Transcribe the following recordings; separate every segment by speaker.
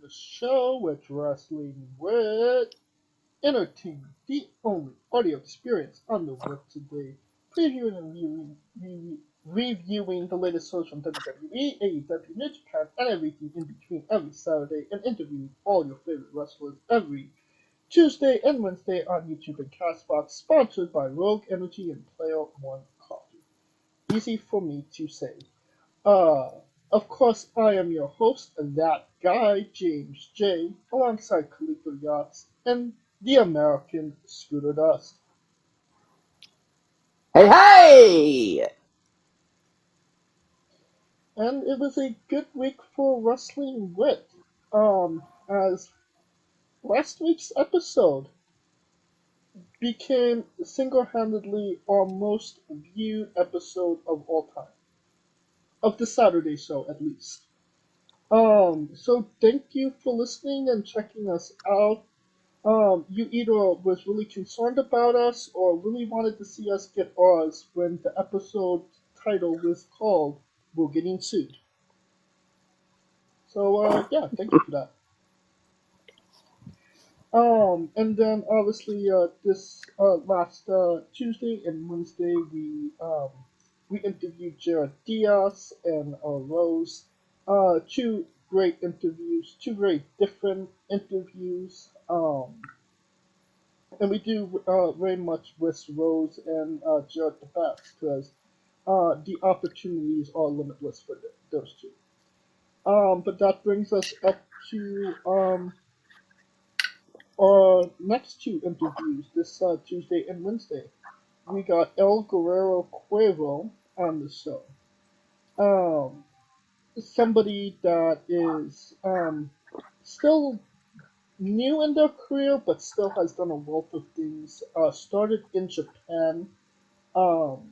Speaker 1: the show with Wrestling with Entertainment, the only audio experience on the web today. Previewing and reviewing the latest shows from WWE, AEW, New Japan, and everything in between every Saturday, and interviewing all your favorite wrestlers every Tuesday and Wednesday on YouTube and Castbox, sponsored by Rogue Energy and Player One Coffee. Easy for me to say. Uh, of course, I am your host, that guy, James J, alongside Khalifa Yachts and the American Scooter Dust.
Speaker 2: Hey, hey!
Speaker 1: And it was a good week for Wrestling Wit, as last week's episode became single-handedly our most viewed episode of all time. Of the Saturday show, at least. So thank you for listening and checking us out. You either was really concerned about us or really wanted to see us get ours when the episode title was called We're Getting Sued. So, yeah, thank you for that. And then obviously, this last Tuesday and Wednesday, we interviewed Jared Diaz and Rose. Two great interviews, two very different interviews. And we do very much wish Rose and Jared the best because the opportunities are limitless for those two. But that brings us up to our next two interviews this Tuesday and Wednesday. We got El Guerrero Cuervo on the show. Um, Somebody that is still new in their career, but still has done a wealth of things. Started in Japan, um,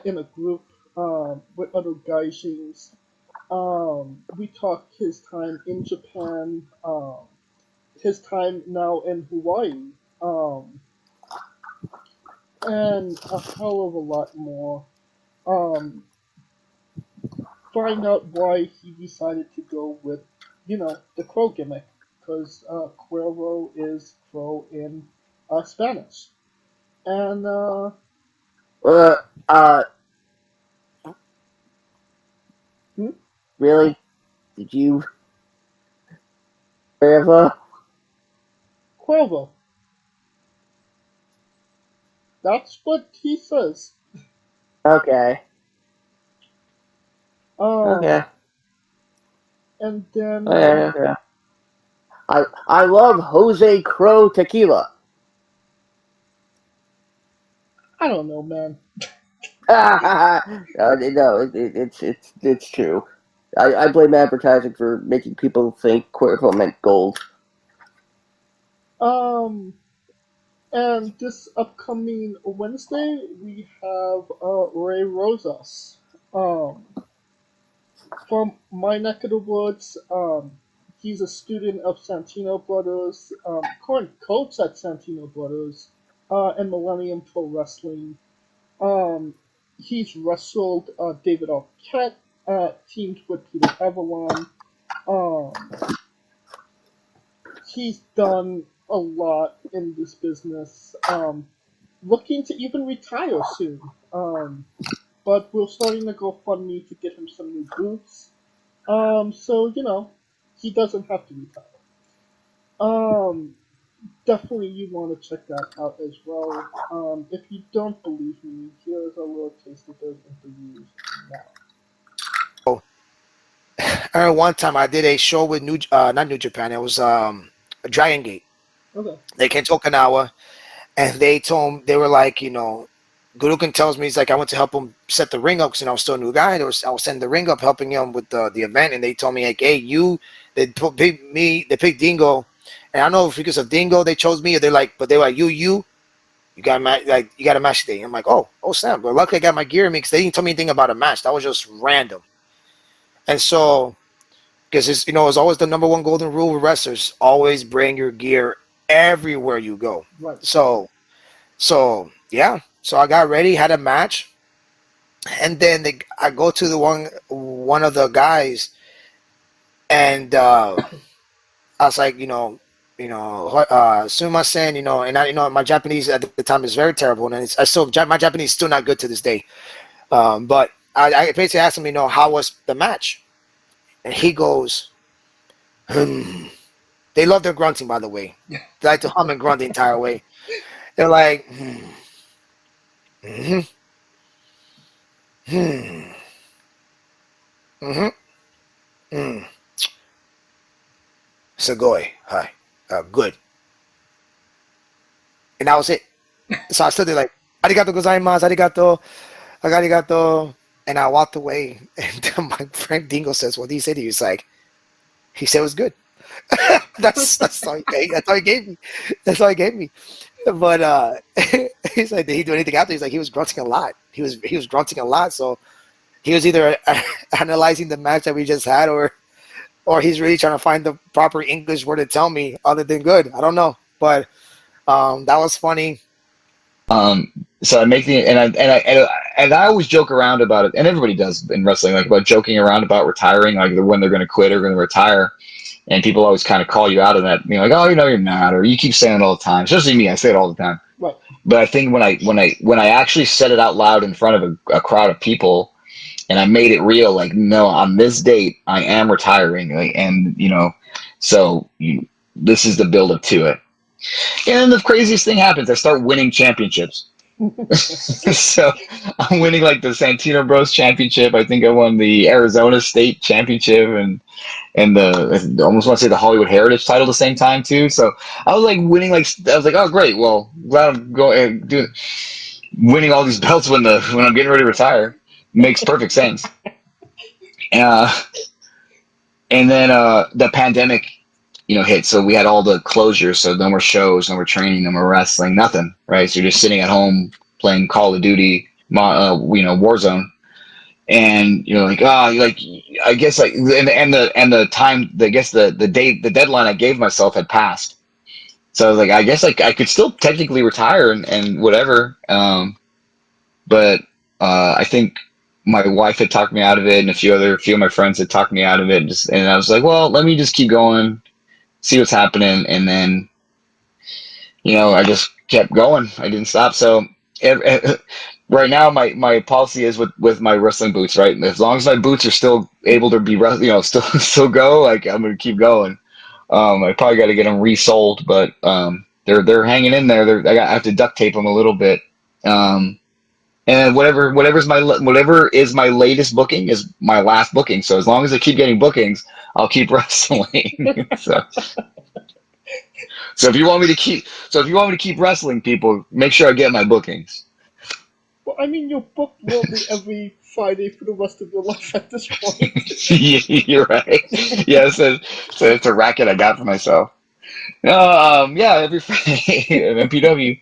Speaker 1: in a group with other gaijins. We talked his time in Japan, his time now in Hawaii, um, and a hell of a lot more. Um, find out why he decided to go with, the crow gimmick, because Cuervo is crow in Spanish. And,
Speaker 2: Uh, uh,
Speaker 1: hmm?
Speaker 2: really? Did you ever?
Speaker 1: Cuervo. That's what he says.
Speaker 2: Okay.
Speaker 1: Um,
Speaker 2: Okay.
Speaker 1: and then,
Speaker 2: Okay. I love Jose Crow tequila.
Speaker 1: I don't know, man.
Speaker 2: No, it's true. I blame advertising for making people think Cuervo meant gold.
Speaker 1: Um, and this upcoming Wednesday, we have Ray Rosas. Um, from my neck of the woods. He's a student of Santino Brothers, current coach at Santino Brothers, and Millennium Pro Wrestling. Um, he's wrestled David Arquette, teamed with Peter Avalon. Um, he's done a lot in this business. Looking to even retire soon. But we're starting to GoFundMe to get him some new boots. So he doesn't have to retire. Um, Definitely you want to check that out as well. If you don't believe me, here's a little taste of those interviews now.
Speaker 3: One time I did a show with not New Japan. It was Dragon Gate.
Speaker 1: Okay.
Speaker 3: They came to Okinawa, and they were like, Gurukin tells me, he's like, I went to help him set the ring up because I was still a new guy. I was setting the ring up, helping him with the event, and they told me like, hey, they picked Dingo, and I don't know if because of Dingo they chose me, or they were like, you got you got a match today. I'm like, oh snap! But luckily I got my gear in me because they didn't tell me anything about a match. That was just random, and so. Because it's always the number one golden rule with wrestlers: always bring your gear everywhere you go.
Speaker 1: Right.
Speaker 3: So yeah. So I got ready, had a match, and then I go to the one of the guys, And I was like, sumimasen, and my Japanese at the time is very terrible, and my Japanese is still not good to this day. But I basically asked him, how was the match? And he goes, They love their grunting, by the way. They like to hum and grunt the entire way. They're like, mm-hmm, mm-hmm, mm-hmm, mm. Sugoi, hi, good. And that was it. So I stood there like, arigato gozaimasu, arigato. And I walked away. And my friend Dingo says, what did he say to you? He said it was good. that's all he gave. That's all he gave me. That's all he gave me. But he's like, did he do anything after? He's like, he was grunting a lot. He was grunting a lot. So he was either analyzing the match that we just had, or he's really trying to find the proper English word to tell me other than good. I don't know, but that was funny.
Speaker 4: So I make the and I always joke around about it, and everybody does in wrestling, like about joking around about retiring, like when they're going to quit or going to retire. And people always kind of call you out on that, like, oh, you're not, or you keep saying it all the time. Especially me, I say it all the time.
Speaker 1: Right.
Speaker 4: But I think when I actually said it out loud in front of a crowd of people, and I made it real, like, no, on this date I am retiring, like, and so this is the build up to it. And then the craziest thing happens. I start winning championships. So I'm winning like the Santino Bros Championship. I think I won the Arizona State Championship and I almost want to say the Hollywood Heritage title at the same time too. So I was like winning, like I was like, oh great, well glad I'm going winning all these belts when I'm getting ready to retire. Makes perfect sense. And then the pandemic, hit. So we had all the closures. So no more shows, no more training, no more wrestling, nothing. Right. So you're just sitting at home playing Call of Duty, Warzone. And like, I guess like, and the time, I guess the date, the deadline I gave myself had passed. So I was like, I guess like I could still technically retire and whatever. But I think my wife had talked me out of it, and a few of my friends had talked me out of it. And I was like, well, let me just keep going, see what's happening. And then, I just kept going. I didn't stop. So right now, my policy is with my wrestling boots, right? As long as my boots are still able to be, still go, like I'm going to keep going. I probably got to get them resold, but they're hanging in there. I have to duct tape them a little bit. And whatever is my latest booking is my last booking. So as long as I keep getting bookings, I'll keep wrestling. So if you want me to keep wrestling, people, make sure I get my bookings.
Speaker 1: Well, I mean, your book will be every Friday for the rest of your life at this point.
Speaker 4: You're right. Yeah, so it's a racket I got for myself. No, yeah, every Friday at MPW.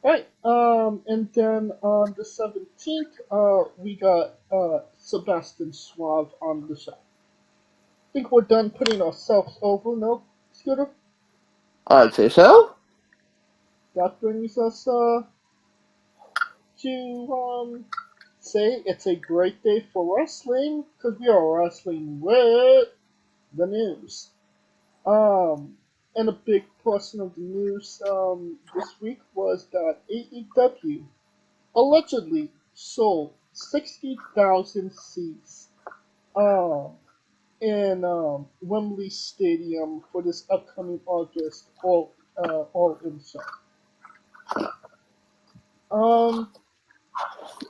Speaker 1: Right. And then on the 17th, we got Sebastian Suave on the show. I think we're done putting ourselves over, no, Scooter?
Speaker 2: I'd say so.
Speaker 1: That brings us to say it's a great day for wrestling because we are wrestling with the news. And a big portion of the news this week was that AEW allegedly sold 60,000 seats in Wembley Stadium for this upcoming August All In show.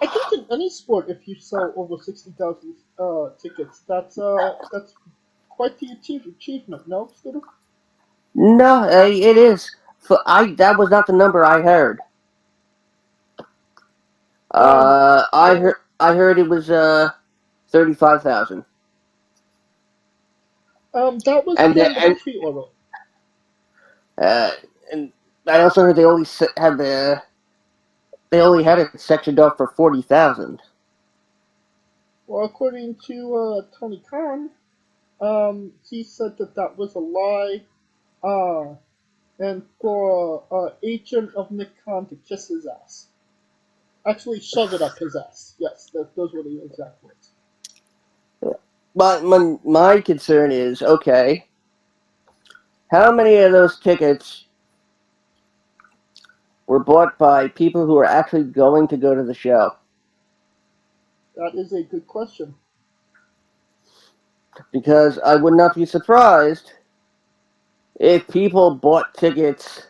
Speaker 1: I think in any sport, if you sell over 60,000 tickets, that's quite the achievement. No, Scooter?
Speaker 2: No, it is. That was not the number I heard. I heard it was 35,000.
Speaker 1: That was
Speaker 2: And
Speaker 1: the pre-order.
Speaker 2: And I also heard they only had it sectioned off for 40,000.
Speaker 1: Well, according to Tony Khan, he said that was a lie. And for agent of Nick Khan to kiss his ass. Actually, shove it up his ass. Yes, those were the exact words.
Speaker 2: But my concern is, okay, how many of those tickets were bought by people who are actually going to go to the show?
Speaker 1: That is a good question.
Speaker 2: Because I would not be surprised if people bought tickets,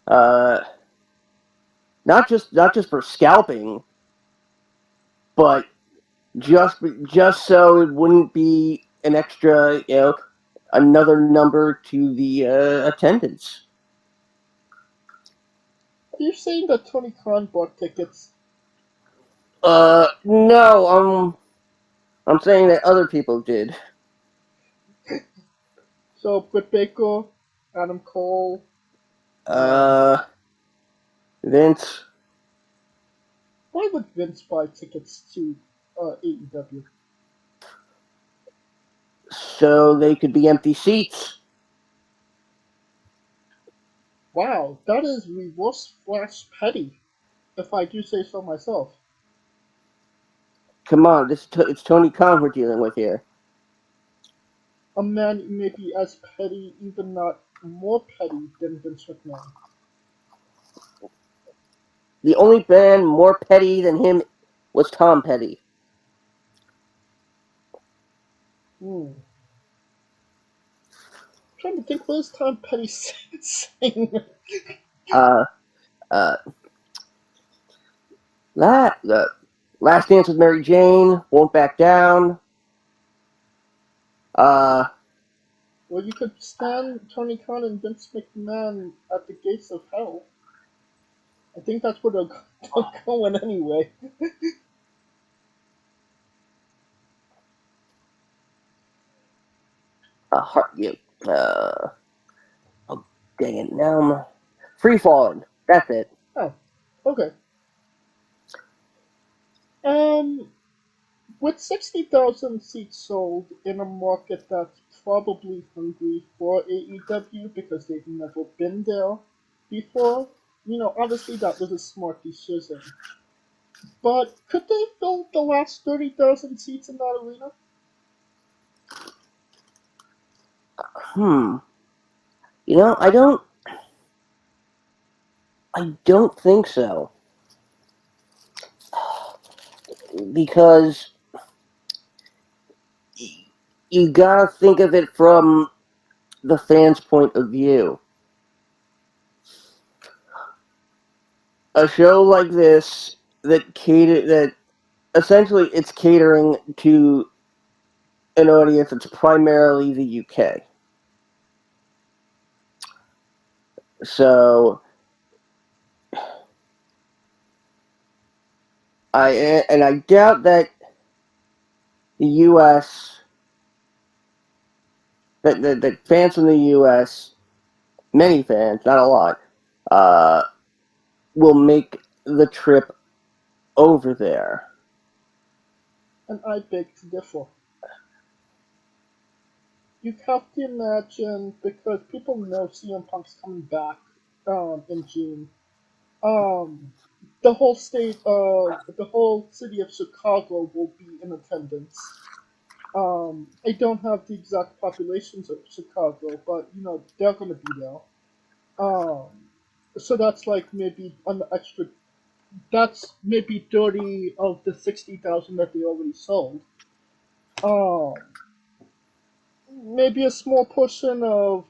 Speaker 2: not just for scalping, but just so it wouldn't be an extra, another number to the attendance.
Speaker 1: Are you saying that Tony Khan bought tickets?
Speaker 2: No, I'm saying that other people did.
Speaker 1: So Britt Baker, Adam Cole.
Speaker 2: Vince.
Speaker 1: Why would Vince buy tickets to AEW?
Speaker 2: So they could be empty seats.
Speaker 1: Wow, that is reverse Flash petty, if I do say so myself.
Speaker 2: Come on, it's Tony Khan we're dealing with here.
Speaker 1: A man maybe as petty, even not more petty than Vince McMahon.
Speaker 2: The only man more petty than him was Tom Petty.
Speaker 1: I'm trying to think, what is Tom Petty saying?
Speaker 2: Last Dance with Mary Jane, Won't Back Down.
Speaker 1: Well, you could stand Tony Khan and Vince McMahon at the gates of hell. I think that's where they're going anyway.
Speaker 2: Oh, dang it, now I'm Free Falling. That's it.
Speaker 1: Oh, okay. With 60,000 seats sold in a market that's probably hungry for AEW because they've never been there before, obviously that was a smart decision. But could they fill the last 30,000 seats in that arena?
Speaker 2: I don't think so. Because you gotta think of it from the fans' point of view. A show like this that essentially it's catering to an audience that's primarily the UK. So I doubt that the US that fans from the US, many fans, not a lot, will make the trip over there.
Speaker 1: And I beg to differ. You have to imagine, because people know CM Punk's coming back in June. The whole the whole city of Chicago will be in attendance. I don't have the exact populations of Chicago, but they're gonna be there. So that's like maybe an extra. That's maybe 30 of the 60,000 that they already sold. Um, Maybe a small portion of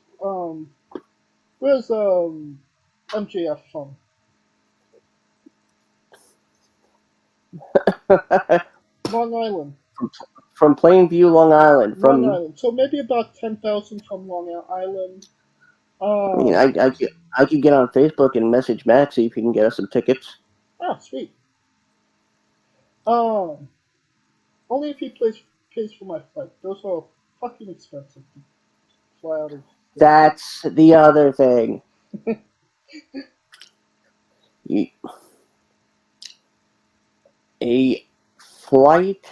Speaker 1: where's MJF from? Long Island.
Speaker 2: From Plainview, Long Island.
Speaker 1: Long Island. So maybe about 10,000 from Long Island.
Speaker 2: I mean, I could get on Facebook and message Max, see if he can get us some tickets.
Speaker 1: Ah, sweet. Only if he pays for my flight. Those are fucking expensive to fly out of.
Speaker 2: That's the other thing. A flight,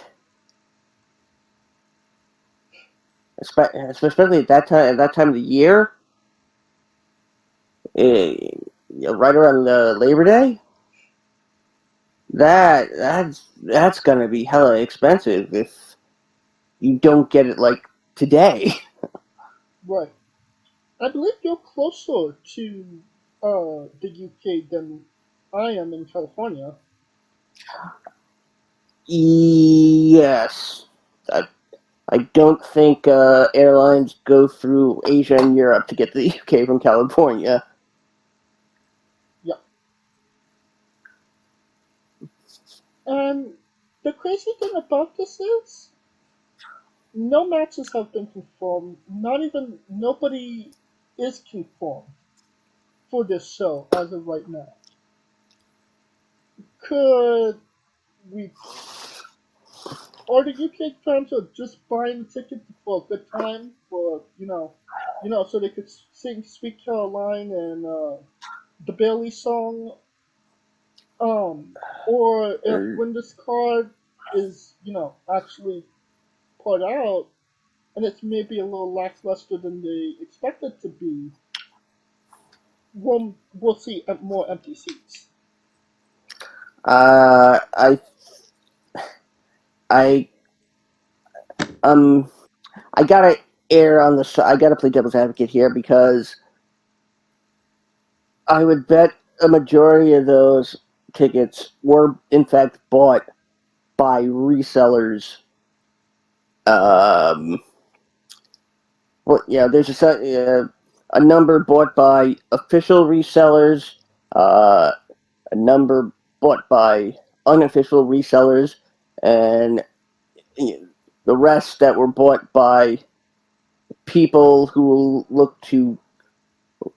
Speaker 2: especially at that time of the year, right around Labor Day, that's gonna be hella expensive. you don't get it like today.
Speaker 1: Right. I believe you're closer to the UK than I am in California.
Speaker 2: Yes. I don't think airlines go through Asia and Europe to get to the UK from California.
Speaker 1: Yeah. And the crazy thing about this is, no matches have been confirmed. Nobody is confirmed for this show as of right now. Could we, or the UK fans are just buying tickets for a good time for so they could sing "Sweet Caroline" and the Bailey song, or if when this card is actually put out and it's maybe a little lackluster than they expect it to be, we'll see more empty seats.
Speaker 2: Uh, I I um I gotta err on the I gotta play devil's advocate here because I would bet a majority of those tickets were in fact bought by resellers. Um, there's a number bought by official resellers, a number bought by unofficial resellers, and the rest that were bought by people who will look to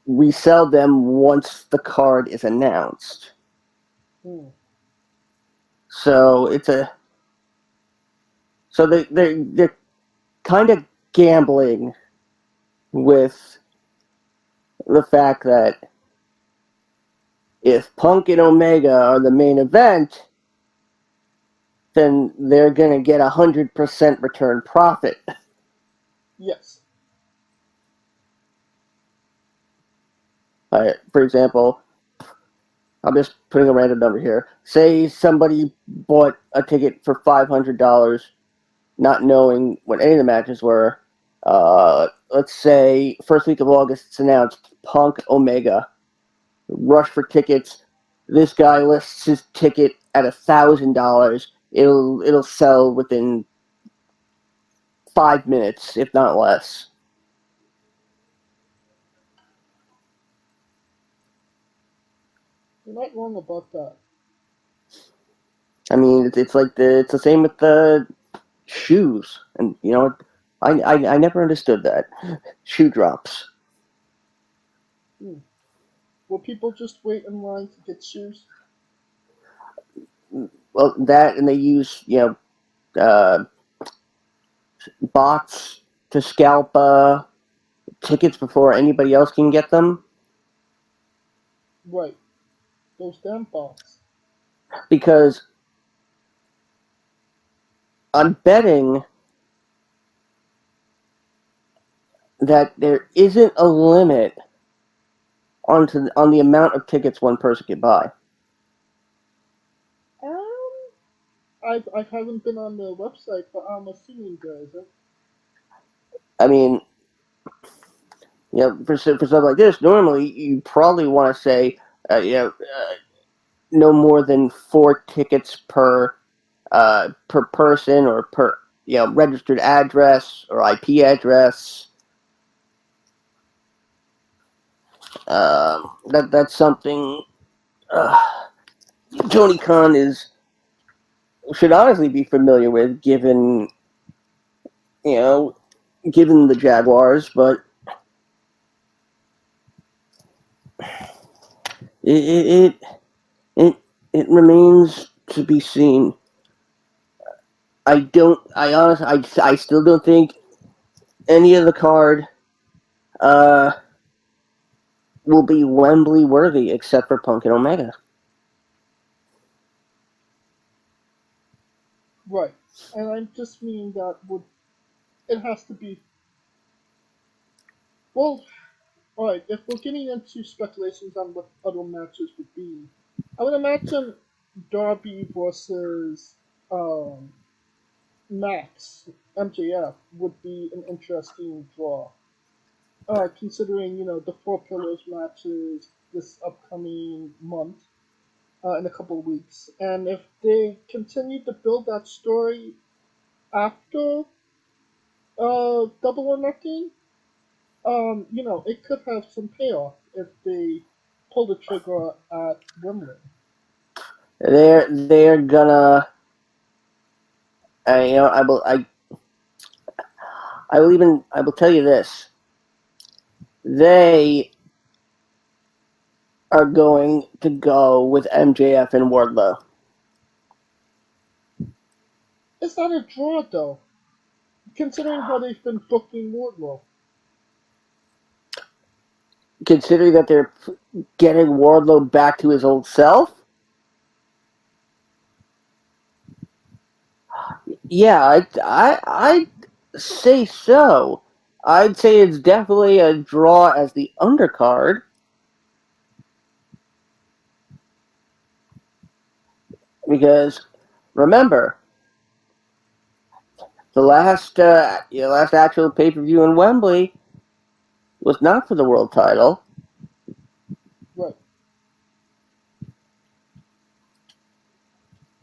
Speaker 2: resell them once the card is announced.
Speaker 1: Hmm.
Speaker 2: So they're kind of gambling with the fact that if Punk and Omega are the main event, then they're gonna get 100% return profit.
Speaker 1: Yes.
Speaker 2: For example, I'm just putting a random number here. Say somebody bought a ticket for $500, not knowing what any of the matches were. Let's say first week of August, it's announced Punk Omega. Rush for tickets. This guy lists his ticket at $1,000. It'll sell within 5 minutes, if not less.
Speaker 1: You're not wrong about that.
Speaker 2: I mean, it's like it's the same with the shoes, and I never understood that shoe drops.
Speaker 1: Hmm. Will people just wait in line to get shoes?
Speaker 2: Well, that and they use bots to scalp tickets before anybody else can get them.
Speaker 1: Right. Those damn bots.
Speaker 2: Because I'm betting that there isn't a limit on the amount of tickets one person can buy.
Speaker 1: I haven't been on the website, but I'm assuming there isn't.
Speaker 2: I mean, for stuff like this, normally you probably want to say, no more than 4 tickets per person or per registered address or IP address. That's something Tony Khan should honestly be familiar with, given given the Jaguars, but it it it remains to be seen. I still don't think any of the card will be Wembley worthy except for Punk and Omega.
Speaker 1: Right. And I just mean that it has to be. Well, alright, if we're getting into speculations on what other matches would be, I would imagine Darby versus um Max MJF would be an interesting draw. Considering the Four Pillars matches this upcoming month, in a couple of weeks, and if they continue to build that story after Double or Nothing, it could have some payoff if they pull the trigger at Wimbledon.
Speaker 2: They're gonna. I will tell you this. They are going to go with MJF and Wardlow.
Speaker 1: It's not a draw though, considering how they've been booking Wardlow.
Speaker 2: Considering that they're getting Wardlow back to his old self. Yeah, I'd say so. I'd say it's definitely a draw as the undercard. Because remember, the last actual pay-per-view in Wembley was not for the world title.
Speaker 1: Right.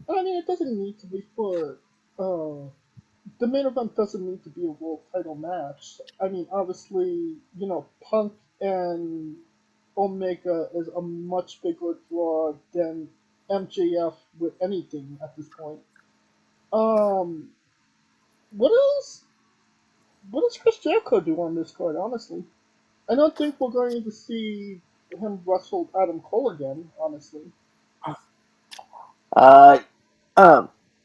Speaker 1: I mean, it doesn't need to be for. The main event doesn't need to be a world title match. I mean, obviously, Punk and Omega is a much bigger draw than MJF with anything at this point. Um, what else? What does Chris Jericho do on this card? Honestly, I don't think we're going to see him wrestle Adam Cole again. Honestly,
Speaker 2: Uh,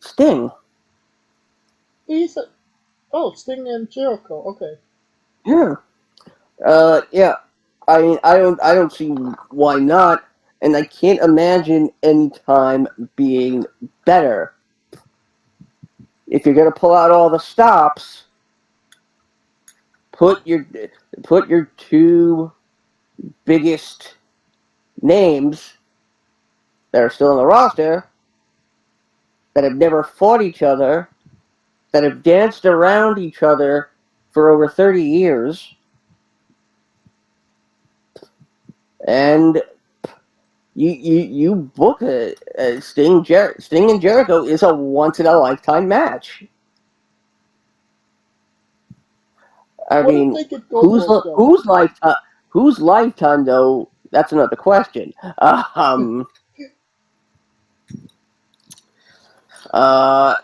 Speaker 2: Sting.
Speaker 1: he said, "Oh, Sting and Jericho." Okay,
Speaker 2: Yeah. Yeah. I don't see why not, and I can't imagine any time being better. If you're gonna pull out all the stops, put your two biggest names that are still on the roster that have never fought each other, that have danced around each other for over 30 years, and you book a Sting and Jericho is a once in a lifetime match. I
Speaker 1: what if
Speaker 2: mean,
Speaker 1: they get Goldberg though?
Speaker 2: whose lifetime though? That's another question. Uh,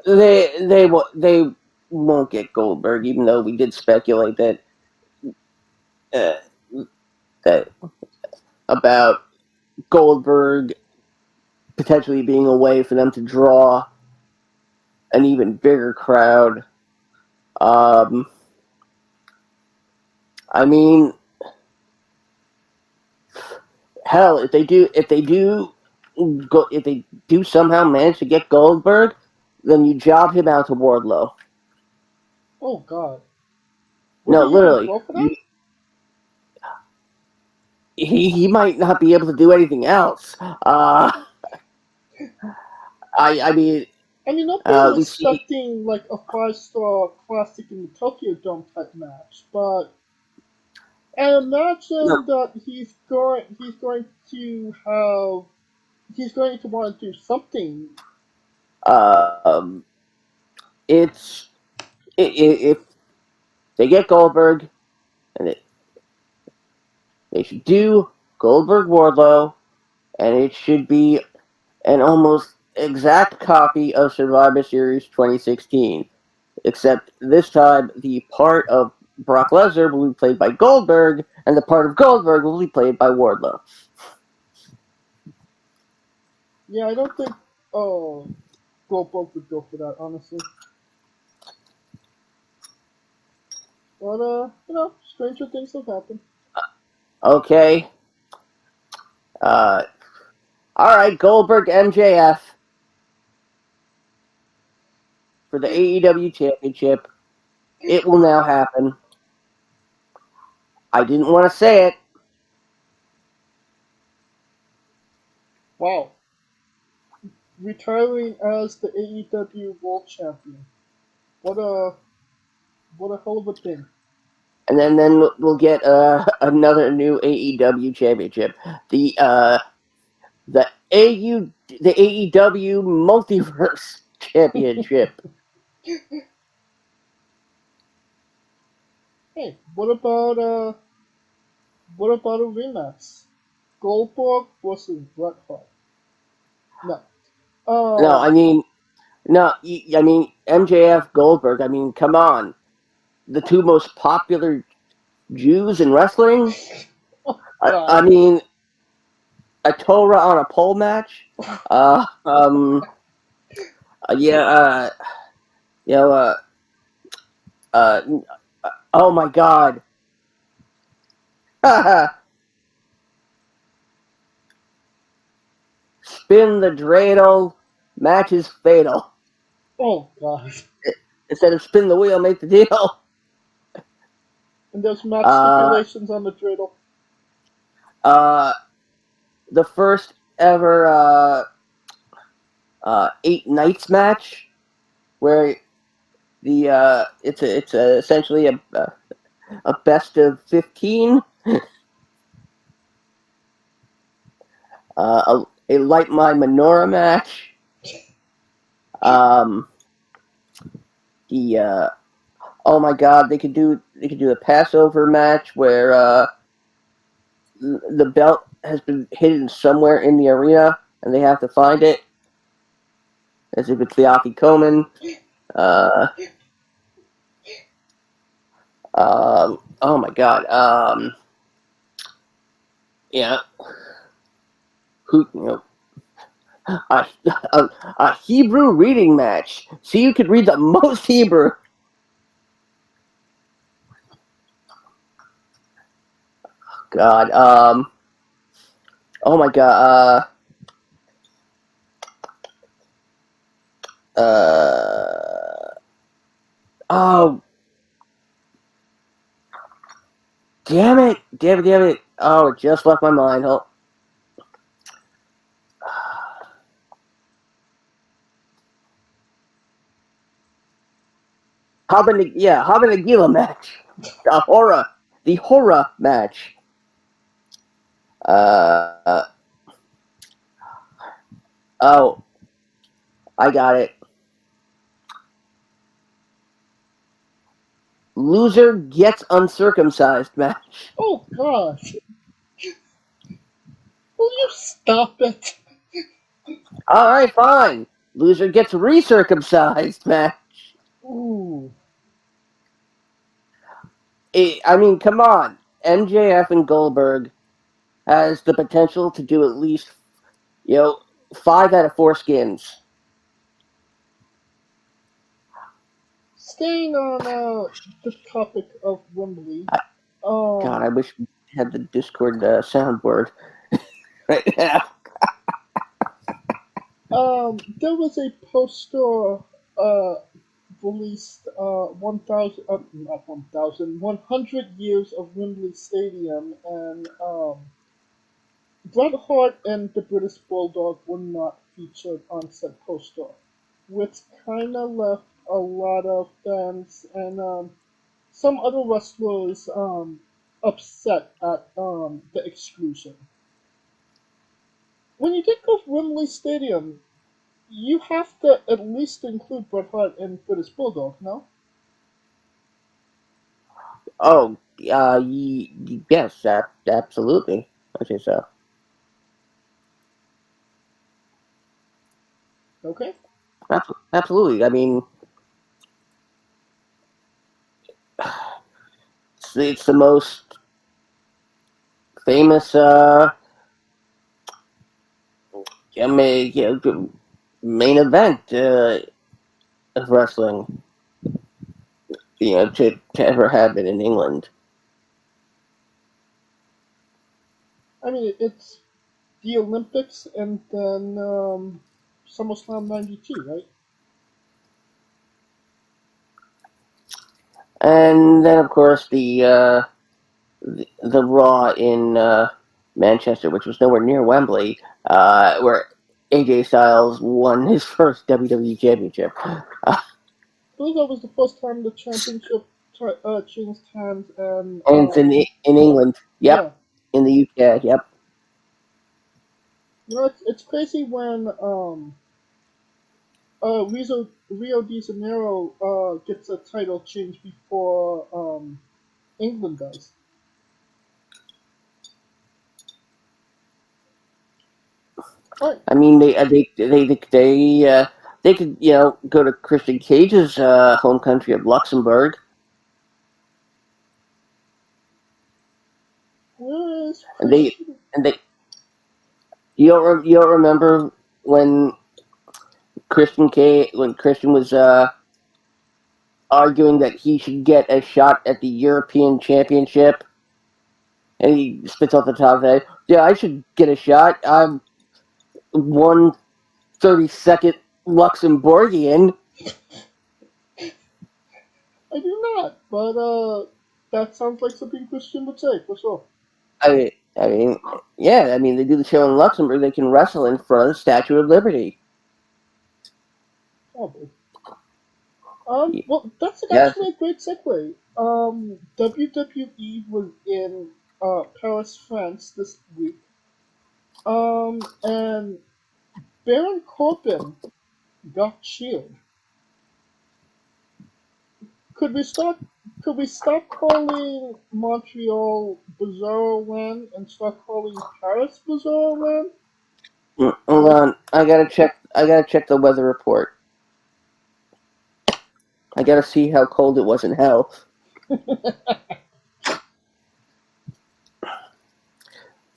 Speaker 2: they won't get Goldberg, even though we did speculate uh, that about Goldberg potentially being a way for them to draw an even bigger crowd. I mean, hell, if they do somehow manage to get Goldberg, then you job him out to Wardlow.
Speaker 1: Oh God, would
Speaker 2: No,
Speaker 1: he even
Speaker 2: literally,
Speaker 1: go for that?
Speaker 2: he might not be able to do anything else. I mean,
Speaker 1: I mean, nobody's
Speaker 2: we see.
Speaker 1: expecting like a 5-star classic in the Tokyo Dome type match, but I
Speaker 2: No,
Speaker 1: imagine that he's going to want to do something.
Speaker 2: um, it's if they get Goldberg, and they should do Goldberg Wardlow, and it should be an almost exact copy of Survivor Series 2016, except this time the part of Brock Lesnar will be played by Goldberg, and the part of Goldberg will be played by Wardlow.
Speaker 1: Yeah, I don't think Goldberg would go for that, honestly. But stranger things have happened.
Speaker 2: Okay. All right, Goldberg MJF for the AEW Championship. It will now happen. I didn't want to say it.
Speaker 1: Wow, retiring as the AEW World Champion. What a hell of a thing.
Speaker 2: And then we'll get another new AEW championship. The AEW Multiverse Championship.
Speaker 1: Hey, what about a rematch? Goldberg versus Bret Hart. No.
Speaker 2: No, I mean MJF Goldberg. I mean, come on, the two most popular Jews in wrestling. I mean, a Torah on a pole match. Yeah. You know. Oh my God. Spin the dreidel. Match is fatal.
Speaker 1: Oh God.
Speaker 2: Instead of spin the wheel, make the deal.
Speaker 1: And there's match stipulations on the dreidel.
Speaker 2: The first ever 8 nights match, where it's essentially a best of 15. A Light My Menorah match. Oh my God, they could do a Passover match where the belt has been hidden somewhere in the arena and they have to find it, as if it's the Afikomen. Oh my God. Yeah. A Hebrew reading match. See, you could read the most Hebrew. God. Oh my God. Oh. Damn it. Oh, it just left my mind. Haben Nagila match. The horror match. Oh, I got it. Loser gets uncircumcised match.
Speaker 1: Oh gosh. Will you stop it?
Speaker 2: Alright, fine. Loser gets recircumcised match.
Speaker 1: Ooh.
Speaker 2: I mean, come on. MJF and Goldberg has the potential to do at least, 5 out of 4 skins.
Speaker 1: Staying on the topic of Wembley.
Speaker 2: God, I wish we had the Discord soundboard right now.
Speaker 1: There was a poster released 100 years of Wembley Stadium, and Bret Hart and the British Bulldog were not featured on said poster, which kind of left a lot of fans and some other wrestlers upset at the exclusion. When you think of Wembley Stadium, you have to at least include Bret Hart and British Bulldog, no?
Speaker 2: Oh, yes, absolutely. I say so.
Speaker 1: Okay.
Speaker 2: Absolutely. I mean, it's the most famous main event of wrestling, to ever happen in England.
Speaker 1: I mean, it's the Olympics and then SummerSlam '92, right?
Speaker 2: And then, of course, the Raw in Manchester, which was nowhere near Wembley, where AJ Styles won his first WWE Championship.
Speaker 1: believe that was the first time the championship changed hands, and
Speaker 2: And it's in England. Yep.
Speaker 1: yeah,
Speaker 2: In the UK. Yep.
Speaker 1: it's crazy when Rio de Janeiro gets a title change before England does. Right.
Speaker 2: I mean, they could go to Christian Cage's home country of Luxembourg.
Speaker 1: Where is
Speaker 2: And
Speaker 1: Christian?
Speaker 2: they you don't remember when Christian was arguing that he should get a shot at the European Championship, and he spits out the top of it. Yeah, I should get a shot. I'm 1/32nd Luxembourgian.
Speaker 1: I do not, but that sounds like something Christian would say for sure.
Speaker 2: I mean, yeah. I mean, they do the show in Luxembourg. They can wrestle in front of the Statue of Liberty.
Speaker 1: Probably. Well, that's
Speaker 2: Yeah.
Speaker 1: actually a great segue. WWE was in Paris, France this week. And Baron Corbin got cheered. Could we start? Could we stop calling Montreal Bizarro Land and start calling Paris Bizarro Land?
Speaker 2: Hold on, I gotta check the weather report. I gotta see how cold it was in hell.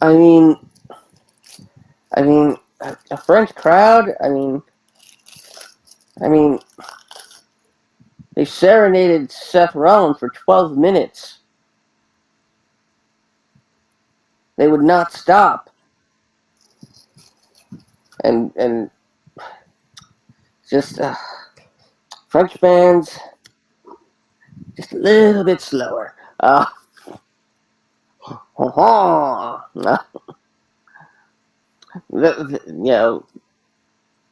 Speaker 2: I mean, a French crowd. I mean, they serenaded Seth Rollins for 12 minutes. They would not stop, and just French fans just a little bit slower.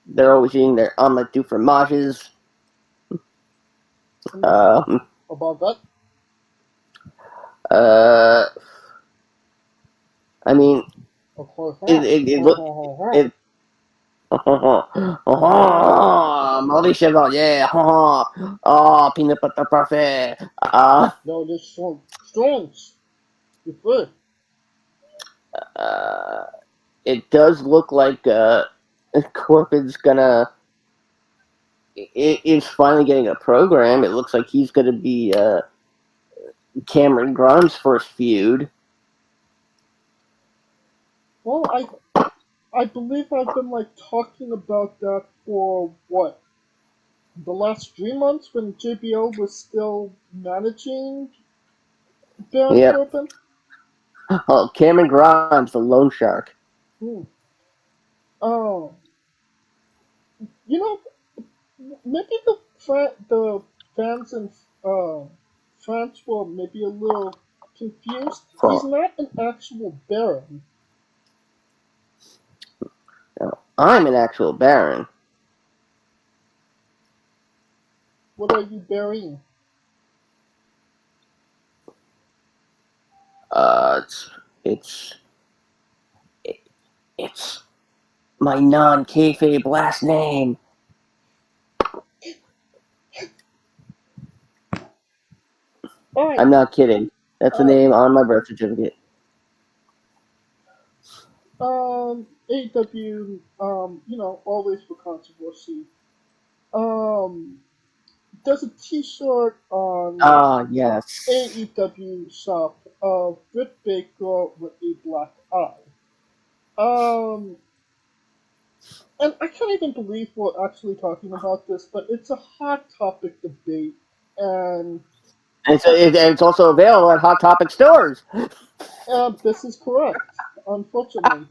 Speaker 2: They're always eating their omelette du fromages.
Speaker 1: About that?
Speaker 2: I mean, it looked it. Maurice Chevalier. Oh, peanut butter parfait.
Speaker 1: No, this Stones. You first.
Speaker 2: It does look like Corbin's gonna is finally getting a program. It looks like he's gonna be Cameron Grimes' first feud.
Speaker 1: Well, I believe I've been talking about that for what, the last 3 months when JBL was still managing Baron
Speaker 2: Yep.
Speaker 1: Corbin.
Speaker 2: Oh, Cameron Grimes, the loan shark.
Speaker 1: Oh, maybe the fans in France were maybe a little confused. He's not an actual Baron.
Speaker 2: No, I'm an actual Baron.
Speaker 1: What are you burying?
Speaker 2: It's my non-kayfabe last name.
Speaker 1: Alright.
Speaker 2: I'm not kidding. That's the name on my birth certificate.
Speaker 1: AEW, always for controversy. There's a T-shirt on
Speaker 2: Yes.
Speaker 1: AEW shop of Britt Baker with a black eye. And I can't even believe we're actually talking about this, but it's a hot topic debate, and
Speaker 2: it's also available at Hot Topic stores.
Speaker 1: this is correct, unfortunately.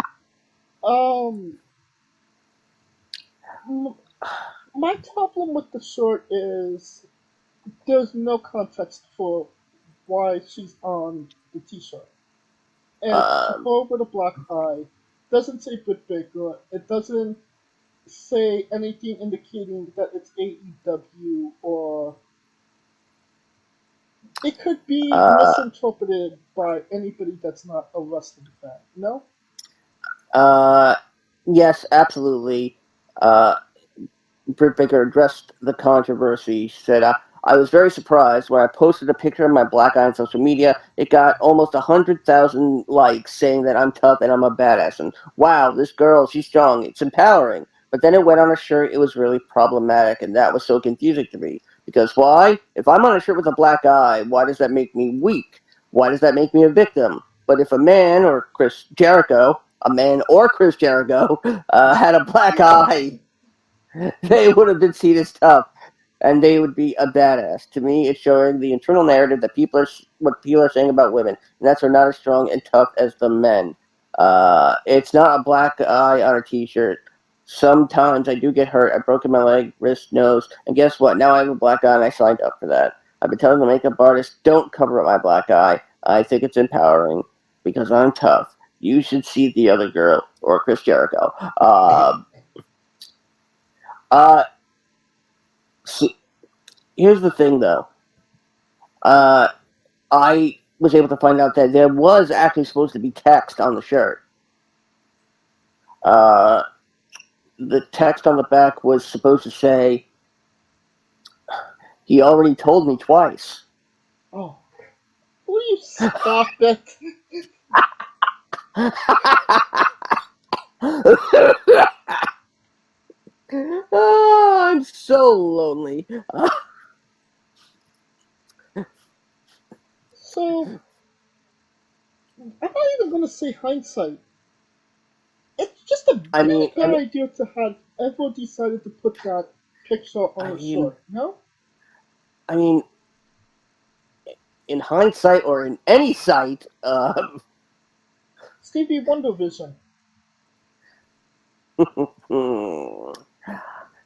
Speaker 1: My problem with the shirt is there's no context for why she's on the T-shirt. It's her with a black eye. Doesn't say Britt Baker. It doesn't say anything indicating that it's AEW, or it could be
Speaker 2: Uh,
Speaker 1: misinterpreted by anybody that's not a wrestling fan. No?
Speaker 2: yes, absolutely. Uh, Britt Baker addressed the controversy. She said, I was very surprised when I posted a picture of my black eye on social media. It got almost 100,000 likes saying that I'm tough and I'm a badass. And wow, this girl, she's strong. It's empowering. But then it went on a shirt. It was really problematic, and that was so confusing to me. Because why? If I'm on a shirt with a black eye, why does that make me weak? Why does that make me a victim? But if a man or Chris Jericho, a man or Chris Jericho, had a black eye, they would have been seen as tough, and they would be a badass. To me, it's showing the internal narrative that what people are saying about women, and that's they're not as strong and tough as the men. It's not a black eye on a t-shirt. Sometimes I do get hurt. I've broken my leg, wrist, nose, and guess what? Now I have a black eye, and I signed up for that. I've been telling the makeup artist, don't cover up my black eye. I think it's empowering because I'm tough. You should see the other girl or Chris Jericho. Uh, so here's the thing, though. Uh, I was able to find out that there was actually supposed to be text on the shirt. Uh, the text on the back was supposed to say, "He already told me twice."
Speaker 1: Oh. Will you stop it?
Speaker 2: Oh, I'm so lonely.
Speaker 1: So, I'm not even gonna say hindsight. It's just a
Speaker 2: I
Speaker 1: really
Speaker 2: mean, I
Speaker 1: bad
Speaker 2: mean,
Speaker 1: idea to have ever decided to put that picture on
Speaker 2: I
Speaker 1: a
Speaker 2: mean,
Speaker 1: shirt, no?
Speaker 2: I mean, in hindsight or in any sight,
Speaker 1: Stevie Wonder Vision.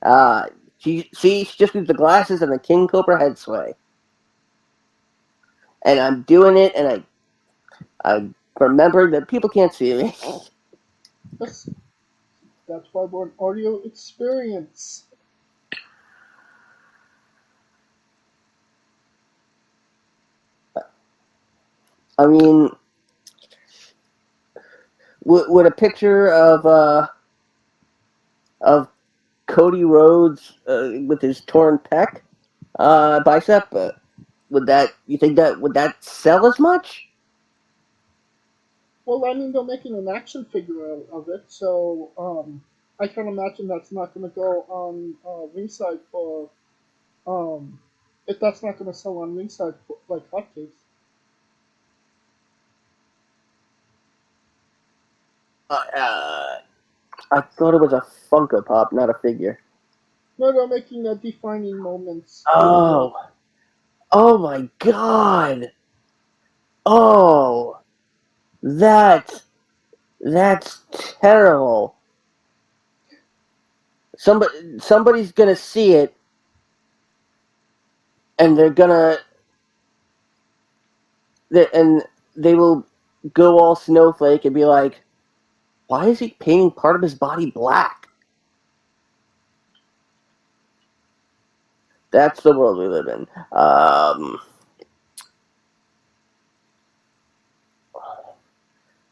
Speaker 2: uh, she just needs the glasses and the King Cobra head sway, and I'm doing it, and I remembered that people can't see me.
Speaker 1: That's, that's why we're an audio experience.
Speaker 2: I mean, would a picture of Cody Rhodes with his torn pec bicep would that you think that would that sell as much?
Speaker 1: Well, I mean, they're making an action figure out of it, so I can't imagine that's not gonna go on ringside for if that's not gonna sell on ringside for, like hotcakes.
Speaker 2: Uh, I thought it was a Funko Pop, not a figure.
Speaker 1: No, they're making defining moments figure.
Speaker 2: Oh, oh my God! Oh, that that's terrible. Somebody's gonna see it, and and they will go all snowflake and be like, "Why is he painting part of his body black?" That's the world we live in.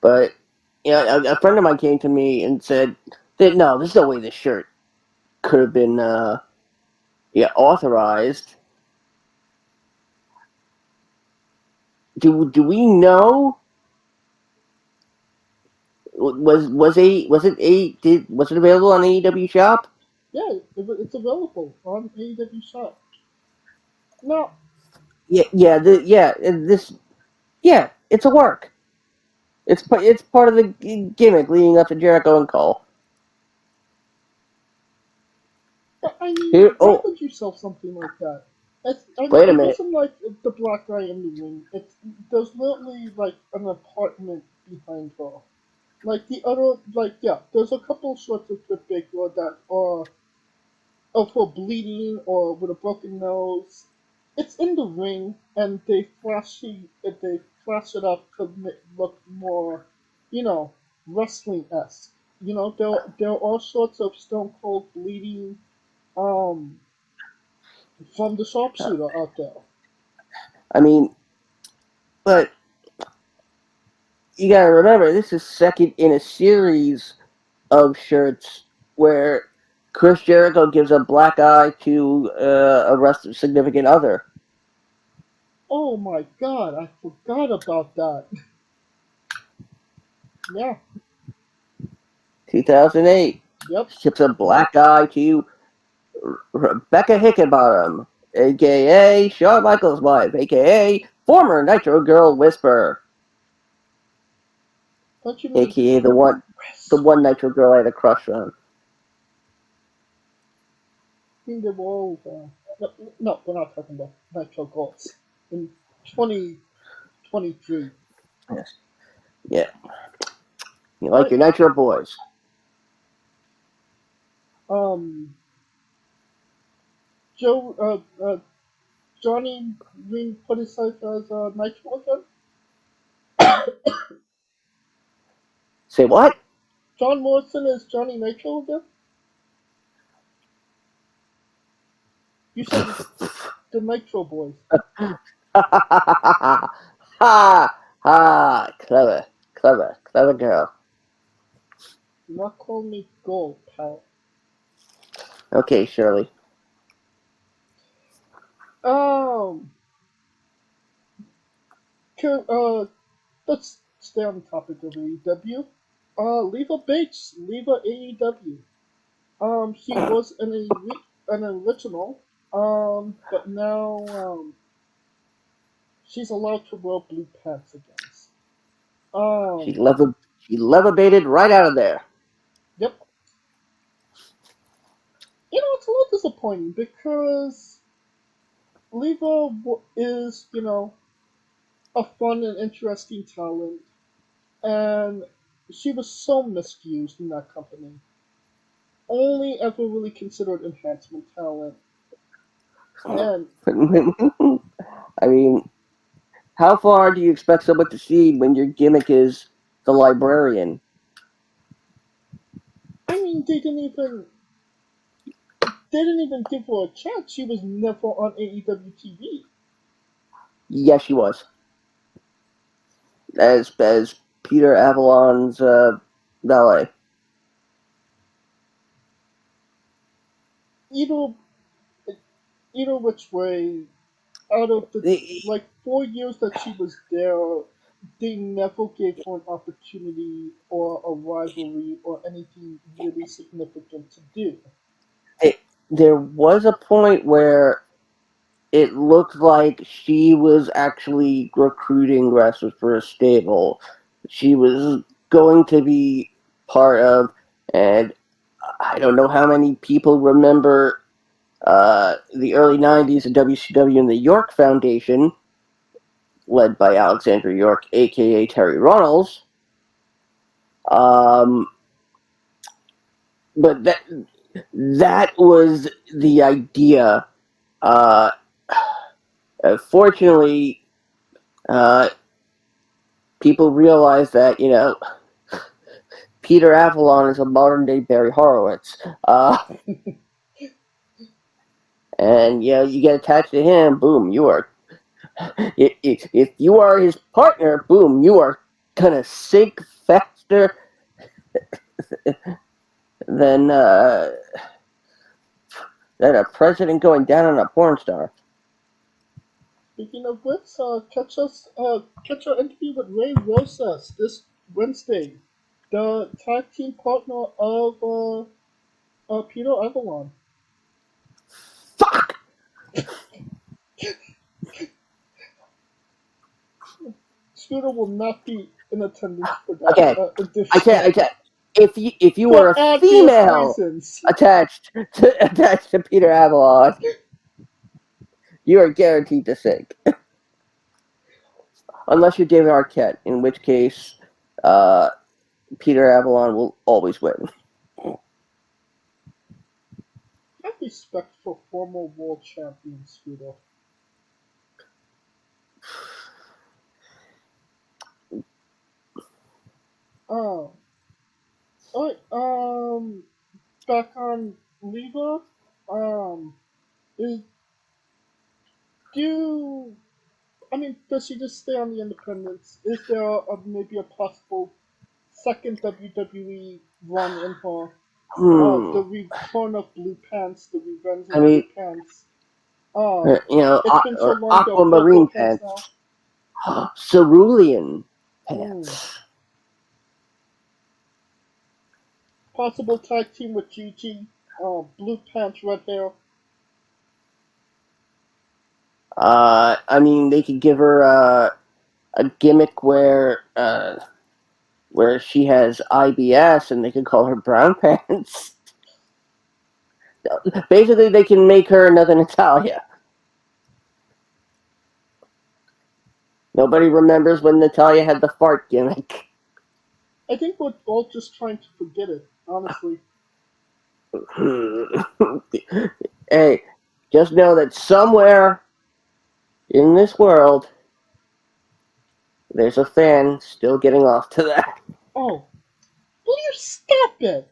Speaker 2: But a friend of mine came to me and said that no, there's no way this shirt could have been authorized. Do we know? Was it available on AEW Shop?
Speaker 1: Yeah, it's available on AEW Shop. No,
Speaker 2: It's a work. It's part of the gimmick leading up to Jericho and Cole.
Speaker 1: but I mean,
Speaker 2: Here,
Speaker 1: why
Speaker 2: oh,
Speaker 1: would you sell something like that? I mean,
Speaker 2: wait a
Speaker 1: it
Speaker 2: minute.
Speaker 1: wasn't like the black guy in the ring. There's literally like an apartment behind her. Like the other, like yeah, there's a couple shots of Britt Baker that are of her bleeding or with a broken nose. It's in the ring, and they flash it up to look more, you know, wrestling esque. There are all sorts of Stone Cold bleeding um from the sharpshooter out there.
Speaker 2: I mean, but you gotta remember, this is second in a series of shirts where Chris Jericho gives a black eye to a significant other.
Speaker 1: Oh my god, I forgot about that. Yeah,
Speaker 2: 2008
Speaker 1: yep.
Speaker 2: gives a black eye to Rebecca Hickenbottom, aka Shawn Michaels' wife, aka former Nitro Girl Whisper,
Speaker 1: Don't you mean
Speaker 2: aka the one Nitro Girl I had a crush on.
Speaker 1: King the World? No, we're not talking about Nitro Goals in 2023.
Speaker 2: Yes. Yeah. You like your Nitro boys.
Speaker 1: Um, Joe, Johnny Ring put himself as Nitro again.
Speaker 2: Say what?
Speaker 1: John Morrison is Johnny Nitro again. You said the Nitro Boys.
Speaker 2: Ha ha! Clever girl.
Speaker 1: Do not call me Gold, pal.
Speaker 2: Okay, Shirley.
Speaker 1: Um, let's stay on the topic of AEW. Leva Bates, Leva AEW. She was an original. But now she's allowed to wear blue pants again.
Speaker 2: She
Speaker 1: Um,
Speaker 2: levitated right out of there.
Speaker 1: yep. It's a little disappointing because Leva is, a fun and interesting talent, and she was so misused in that company. Only ever really considered enhancement talent, and
Speaker 2: I mean, how far do you expect someone to see when your gimmick is the librarian?
Speaker 1: I mean they didn't even give her a chance. She was never on AEW TV.
Speaker 2: Yes, she was. As Peter Avalon's valet.
Speaker 1: Either either which way, out of the
Speaker 2: The-
Speaker 1: like 4 years that she was there, they never gave her an opportunity or a rivalry or anything really significant to do.
Speaker 2: there was a point where it looked like she was actually recruiting wrestlers for a stable. She was going to be part of, and I don't know how many people remember the early 90s of WCW and the York Foundation, led by Alexandra York, aka Terry Runnels. Um, but that was the idea. Uh, Fortunately, uh, people realize that Peter Avalon is a modern day Barry Horowitz, and you get attached to him. Boom, you are. If you are his partner, boom, you are gonna sink faster than than a president going down on a porn star.
Speaker 1: Speaking of which, catch our interview with Ray Rosas this Wednesday, the tag team partner of Peter Avalon.
Speaker 2: Fuck.
Speaker 1: Scooter will not be in attendance for
Speaker 2: Okay,
Speaker 1: that this
Speaker 2: I
Speaker 1: show
Speaker 2: can't. If you were
Speaker 1: for
Speaker 2: a
Speaker 1: obvious
Speaker 2: female
Speaker 1: reasons.
Speaker 2: attached to Peter Avalon, you are guaranteed to sink. Unless you're David Arquette, in which case Peter Avalon will always win.
Speaker 1: Have respect for former world champion Scooter. Oh, Alright, back on Leva, is, do, does she just stay on the independents? Is there maybe a possible second WWE run in her? The return of Blue Pants, the revenge
Speaker 2: I
Speaker 1: of Blue
Speaker 2: mean,
Speaker 1: Pants.
Speaker 2: or
Speaker 1: It's been so long, they're purple
Speaker 2: aquamarine
Speaker 1: pants
Speaker 2: pants,
Speaker 1: now.
Speaker 2: cerulean
Speaker 1: Mm.
Speaker 2: pants.
Speaker 1: Possible tag team with Gigi, Blue Pants, red hair.
Speaker 2: I mean, they could give her a gimmick where she has IBS, and they could call her Brown Pants. Basically, they can make her another Natalia. Nobody remembers when Natalia had the fart gimmick.
Speaker 1: I think we're all just trying to forget it, honestly.
Speaker 2: Hey, just know that somewhere in this world, there's a fan still getting off to that.
Speaker 1: Oh, will you stop it?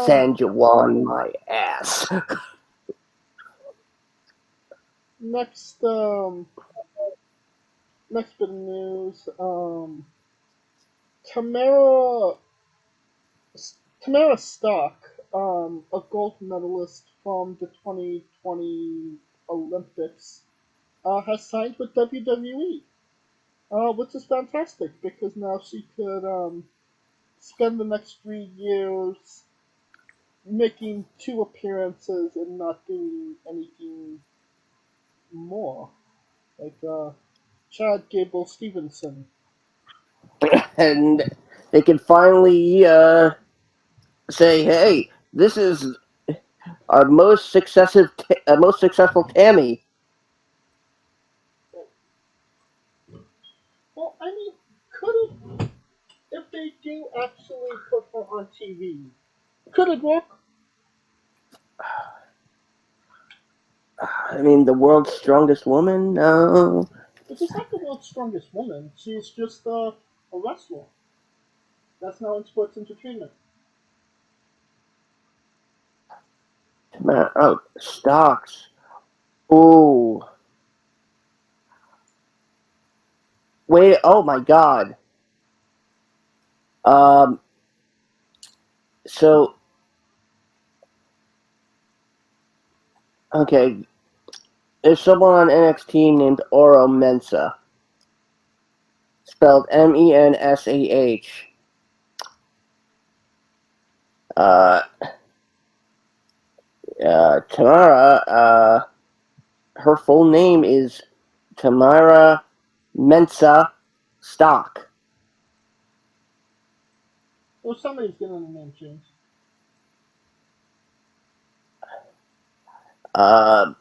Speaker 2: Send you on my ass.
Speaker 1: Next, next bit of news, Tamyra, Tamyra Stock, a gold medalist from the 2020 Olympics, has signed with WWE, which is fantastic because now she could, spend the next 3 years making 2 appearances and not doing anything more. Like, Chad Gable Stevenson.
Speaker 2: And they can finally say, "Hey, this is our most successful Tammy."
Speaker 1: Well, could it, if they do actually put her on TV, could it work?
Speaker 2: I mean, the world's strongest woman. No,
Speaker 1: But she's not the world's strongest woman. She's just a wrestler. That's now in sports entertainment.
Speaker 2: oh, stocks. Oh, wait. Oh my God. Um. So, okay, there's someone on NXT named Oro Mensa, spelled Mensah. Uh, Tamara, her full name is Tamyra Mensah-Stock.
Speaker 1: Well, somebody's getting a name change.
Speaker 2: Uh,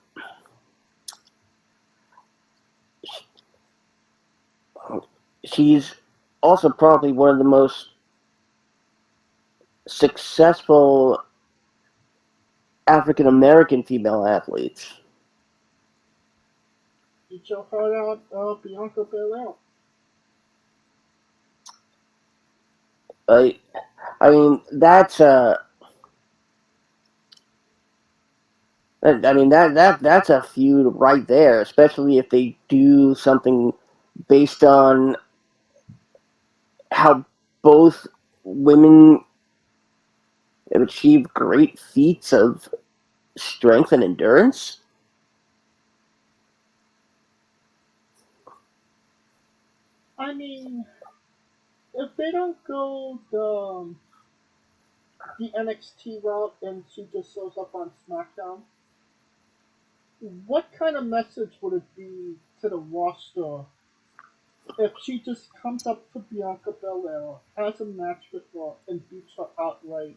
Speaker 2: she's also probably one of the most successful African American female athletes.
Speaker 1: Eat your heart out, Bianca Belair.
Speaker 2: I mean, that's that's a feud right there, especially if they do something based on how both women have achieved great feats of strength and endurance.
Speaker 1: I mean, if they don't go the NXT route and she just shows up on SmackDown, what kind of message would it be to the roster if she just comes up to Bianca Belair, has a match with her, and beats her outright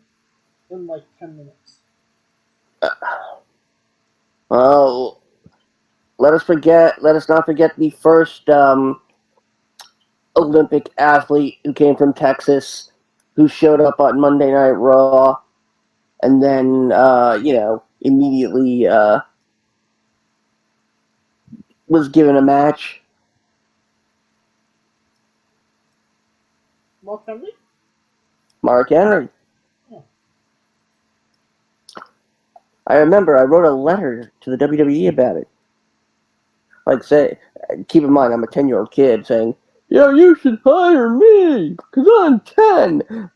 Speaker 1: in like 10 minutes?
Speaker 2: Well, let us not forget the first Olympic athlete who came from Texas, who showed up on Monday Night Raw, and then immediately was given a match.
Speaker 1: Mark Henry?
Speaker 2: Mark Henry.
Speaker 1: Yeah.
Speaker 2: I remember I wrote a letter to the WWE about it. Like, say, keep in mind, I'm a 10-year-old kid saying, "Yeah, you should hire me, because I'm 10.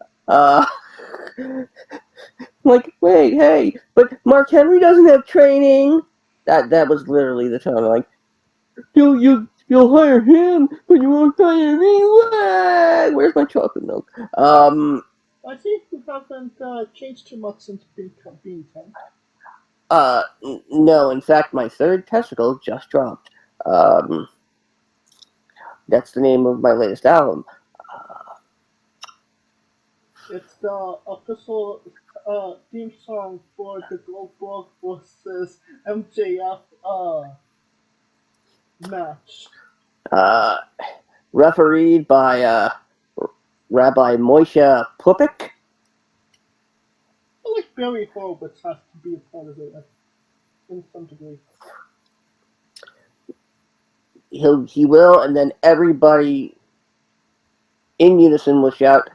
Speaker 2: Like, wait, hey, but Mark Henry doesn't have training. That was literally the tone. Like, you'll hire him, but you won't hire me. What? Where's my chocolate milk?
Speaker 1: I think you haven't changed too much since being 10.
Speaker 2: No, in fact, my third testicle just dropped. That's the name of my latest album.
Speaker 1: It's the official theme song for the Goldberg versus MJF match.
Speaker 2: Refereed by Rabbi Moshe Pupik.
Speaker 1: I like Barry Horowitz has to be a part of it in some degree.
Speaker 2: He will, and then everybody in unison will shout,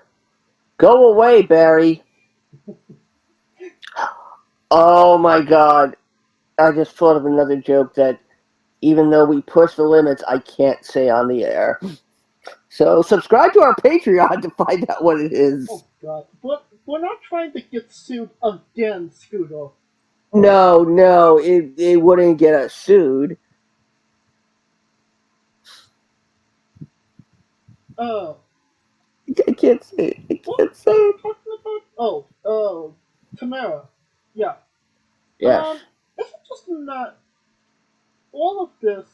Speaker 2: "Go away, Barry!" Oh my God! I just thought of another joke that, even though we push the limits, I can't say on the air. So subscribe to our Patreon to find out what it is.
Speaker 1: Oh God! But we're not trying to get sued again, Scooter.
Speaker 2: No, it wouldn't get us sued.
Speaker 1: Oh.
Speaker 2: I can't say it.
Speaker 1: What are you talking about? Oh, Tamyra. Yeah.
Speaker 2: Yes.
Speaker 1: It's just not all of this,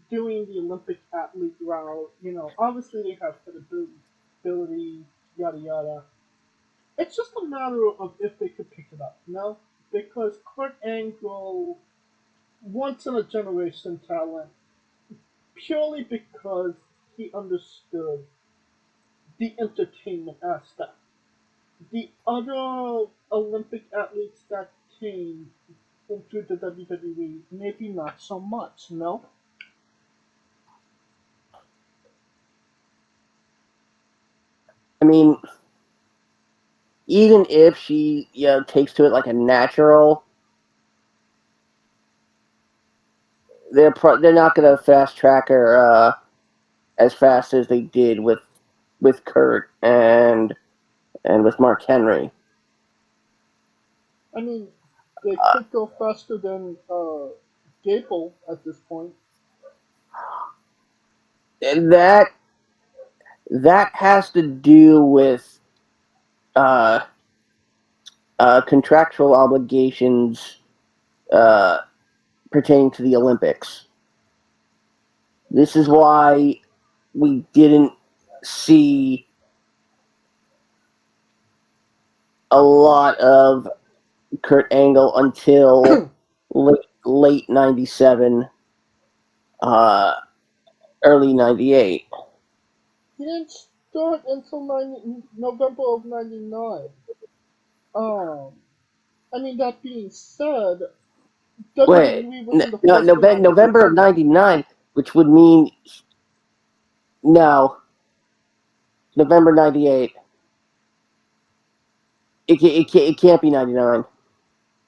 Speaker 1: doing the Olympic athlete route, obviously they have credibility, yada yada. It's just a matter of if they could pick it up, Because Kurt Angle, once in a generation talent, purely because he understood the entertainment aspect. The other Olympic athletes that came into the WWE, maybe not so much,
Speaker 2: I mean, even if she takes to it like a natural, they're not going to fast track her as fast as they did with Kurt and with Mark Henry.
Speaker 1: I mean, they could go faster than Gable at this point.
Speaker 2: And that has to do with contractual obligations pertaining to the Olympics. This is why we didn't see a lot of Kurt Angle until late 97, early 98.
Speaker 1: He didn't start until November of 99. I mean, that being said,
Speaker 2: Wait,
Speaker 1: WWE wasn't the first to
Speaker 2: November of 99, which would mean no, November 98. It can't be 99.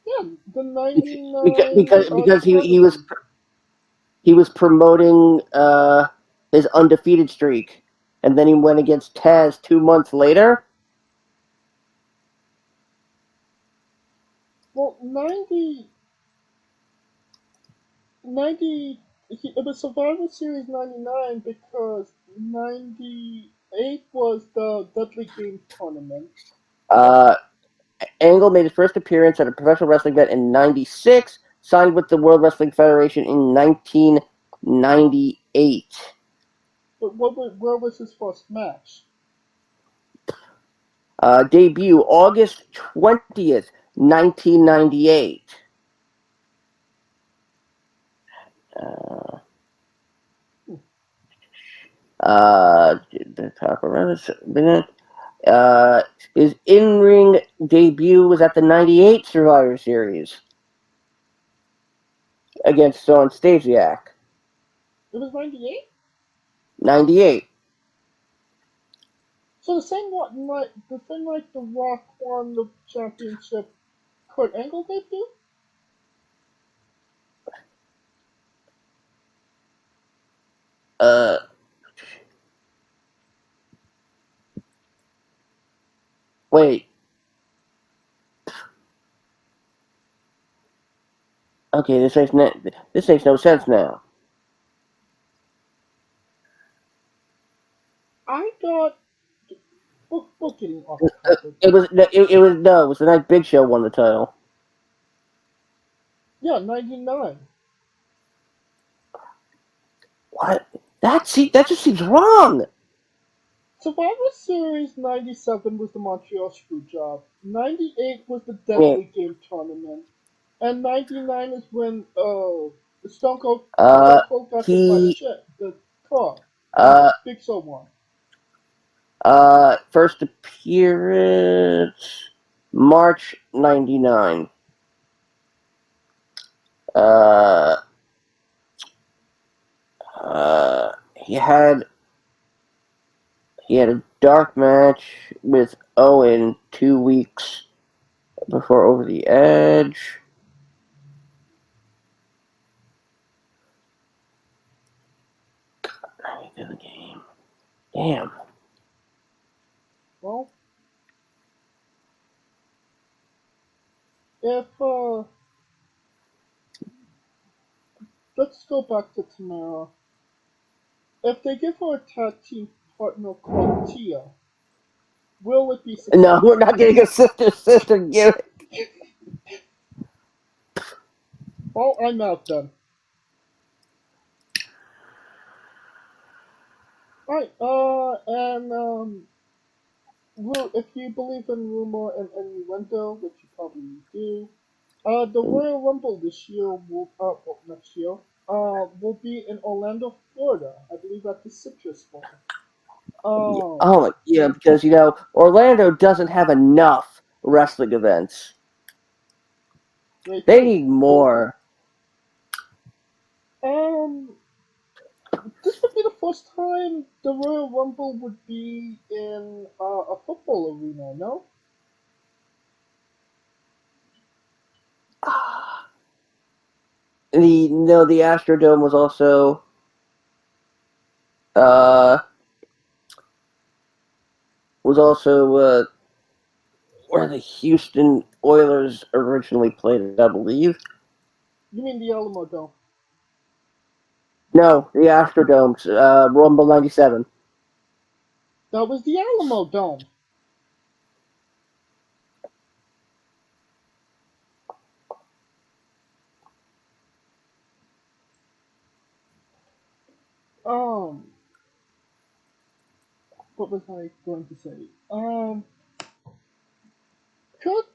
Speaker 1: Yeah, the 99
Speaker 2: because he was promoting his undefeated streak, and then he went against Taz 2 months later.
Speaker 1: Well, 90, it was Survivor Series 99 because 98 was the Dudley Game tournament.
Speaker 2: Angle made his first appearance at a professional wrestling event in 96, signed with the World Wrestling Federation in 1998.
Speaker 1: But where was his first match?
Speaker 2: Debut August 20th, 1998. The top of minute. His in-ring debut was at the 98 Survivor Series against Shawn Stasiak.
Speaker 1: It was 98?
Speaker 2: 98.
Speaker 1: So the same night The Rock won the championship, Kurt Angle debuted?
Speaker 2: Uh, wait. Okay, this makes no sense now.
Speaker 1: I got we're getting off topic.
Speaker 2: It was the night Big Show won the title.
Speaker 1: Yeah, 99.
Speaker 2: What? That just seems wrong.
Speaker 1: Survivor Series 97 was the Montreal Screwjob. 98 was the
Speaker 2: Yeah.
Speaker 1: Deadly Game Tournament. And 99 is when Stone Cold got hit by the car. And Big Show won.
Speaker 2: First appearance March 99. He had a dark match with Owen 2 weeks before Over the Edge. The game. Damn.
Speaker 1: Well, if let's go back to Tamyra. If they give her a tag team partner called Tia, will it be successful?
Speaker 2: No, we're not getting a sister gimmick.
Speaker 1: Well, I'm out then. Alright, if you believe in rumor and innuendo, which you probably do, the Royal Rumble this year next year, will be in Orlando, Florida. I believe at the Citrus Bowl.
Speaker 2: Yeah, because Orlando doesn't have enough wrestling events. They need more.
Speaker 1: This would be the first time the Royal Rumble would be in a football arena, no?
Speaker 2: The Astrodome was also where the Houston Oilers originally played, I believe.
Speaker 1: You mean the Alamo Dome?
Speaker 2: No, the Astrodome's Rumble 97.
Speaker 1: That was the Alamo Dome. What was I going to say? Could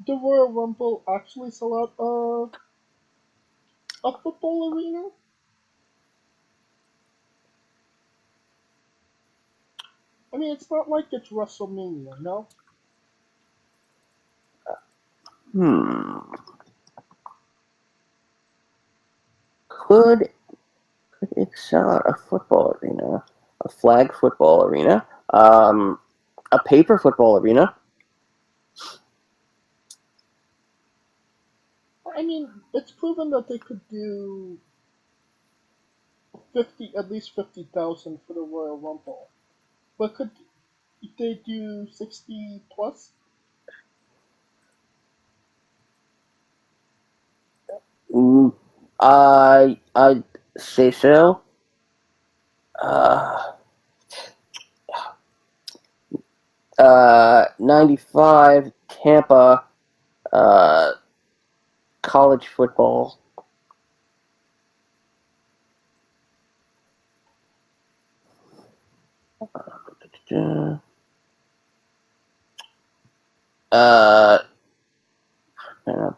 Speaker 1: the Royal Rumble actually sell out a football arena? I mean, it's not like it's WrestleMania, no?
Speaker 2: Could it sell out a football arena? A flag football arena? A paper football arena?
Speaker 1: I mean, it's proven that they could do at least 50,000 for the Royal Rumble. But could they do 60 plus?
Speaker 2: I'd say so. 95 Tampa college football.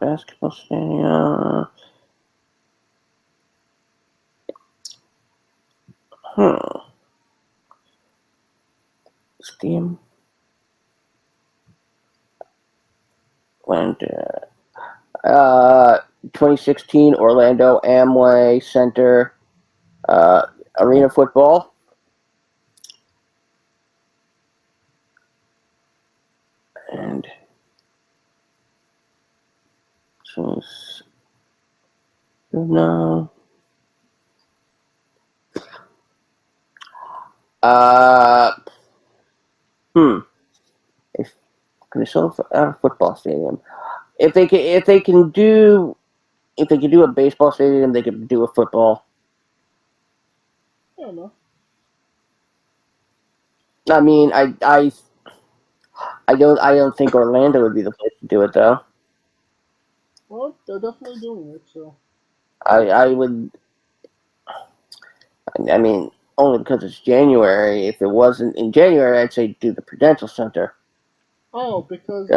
Speaker 2: Basketball stadium. Steam. Atlanta. 2016 Orlando Amway Center Arena football. No. If they sell a football stadium, if they can do a baseball stadium, they can do a football.
Speaker 1: I don't know.
Speaker 2: I mean, I don't think Orlando would be the place to do it though.
Speaker 1: Well, they're definitely doing it, so.
Speaker 2: I would. I mean, only because it's January. If it wasn't in January, I'd say do the Prudential Center.
Speaker 1: Oh, because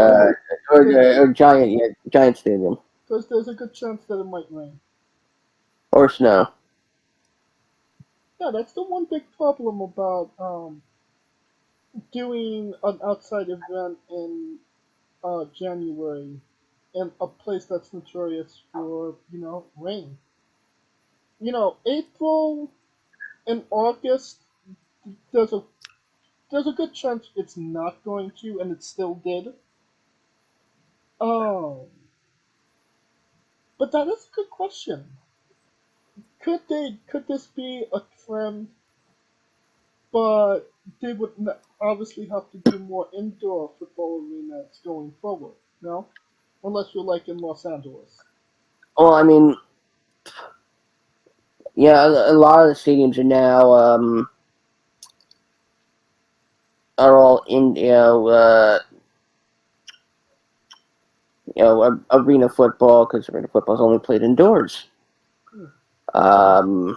Speaker 2: Or Giant Stadium.
Speaker 1: Because there's a good chance that it might rain.
Speaker 2: Or snow.
Speaker 1: Yeah, that's the one big problem about doing an outside event in January in a place that's notorious for, rain. April and August, there's a there's a good chance it's not going to, and it still did. Um, but that is a good question. Could this be a trend? But they would obviously have to do more indoor football arenas going forward, no? Unless you're like in Los Angeles.
Speaker 2: Well, I mean, yeah, a lot of the stadiums are now are all in arena football because arena football is only played indoors.
Speaker 1: Hmm.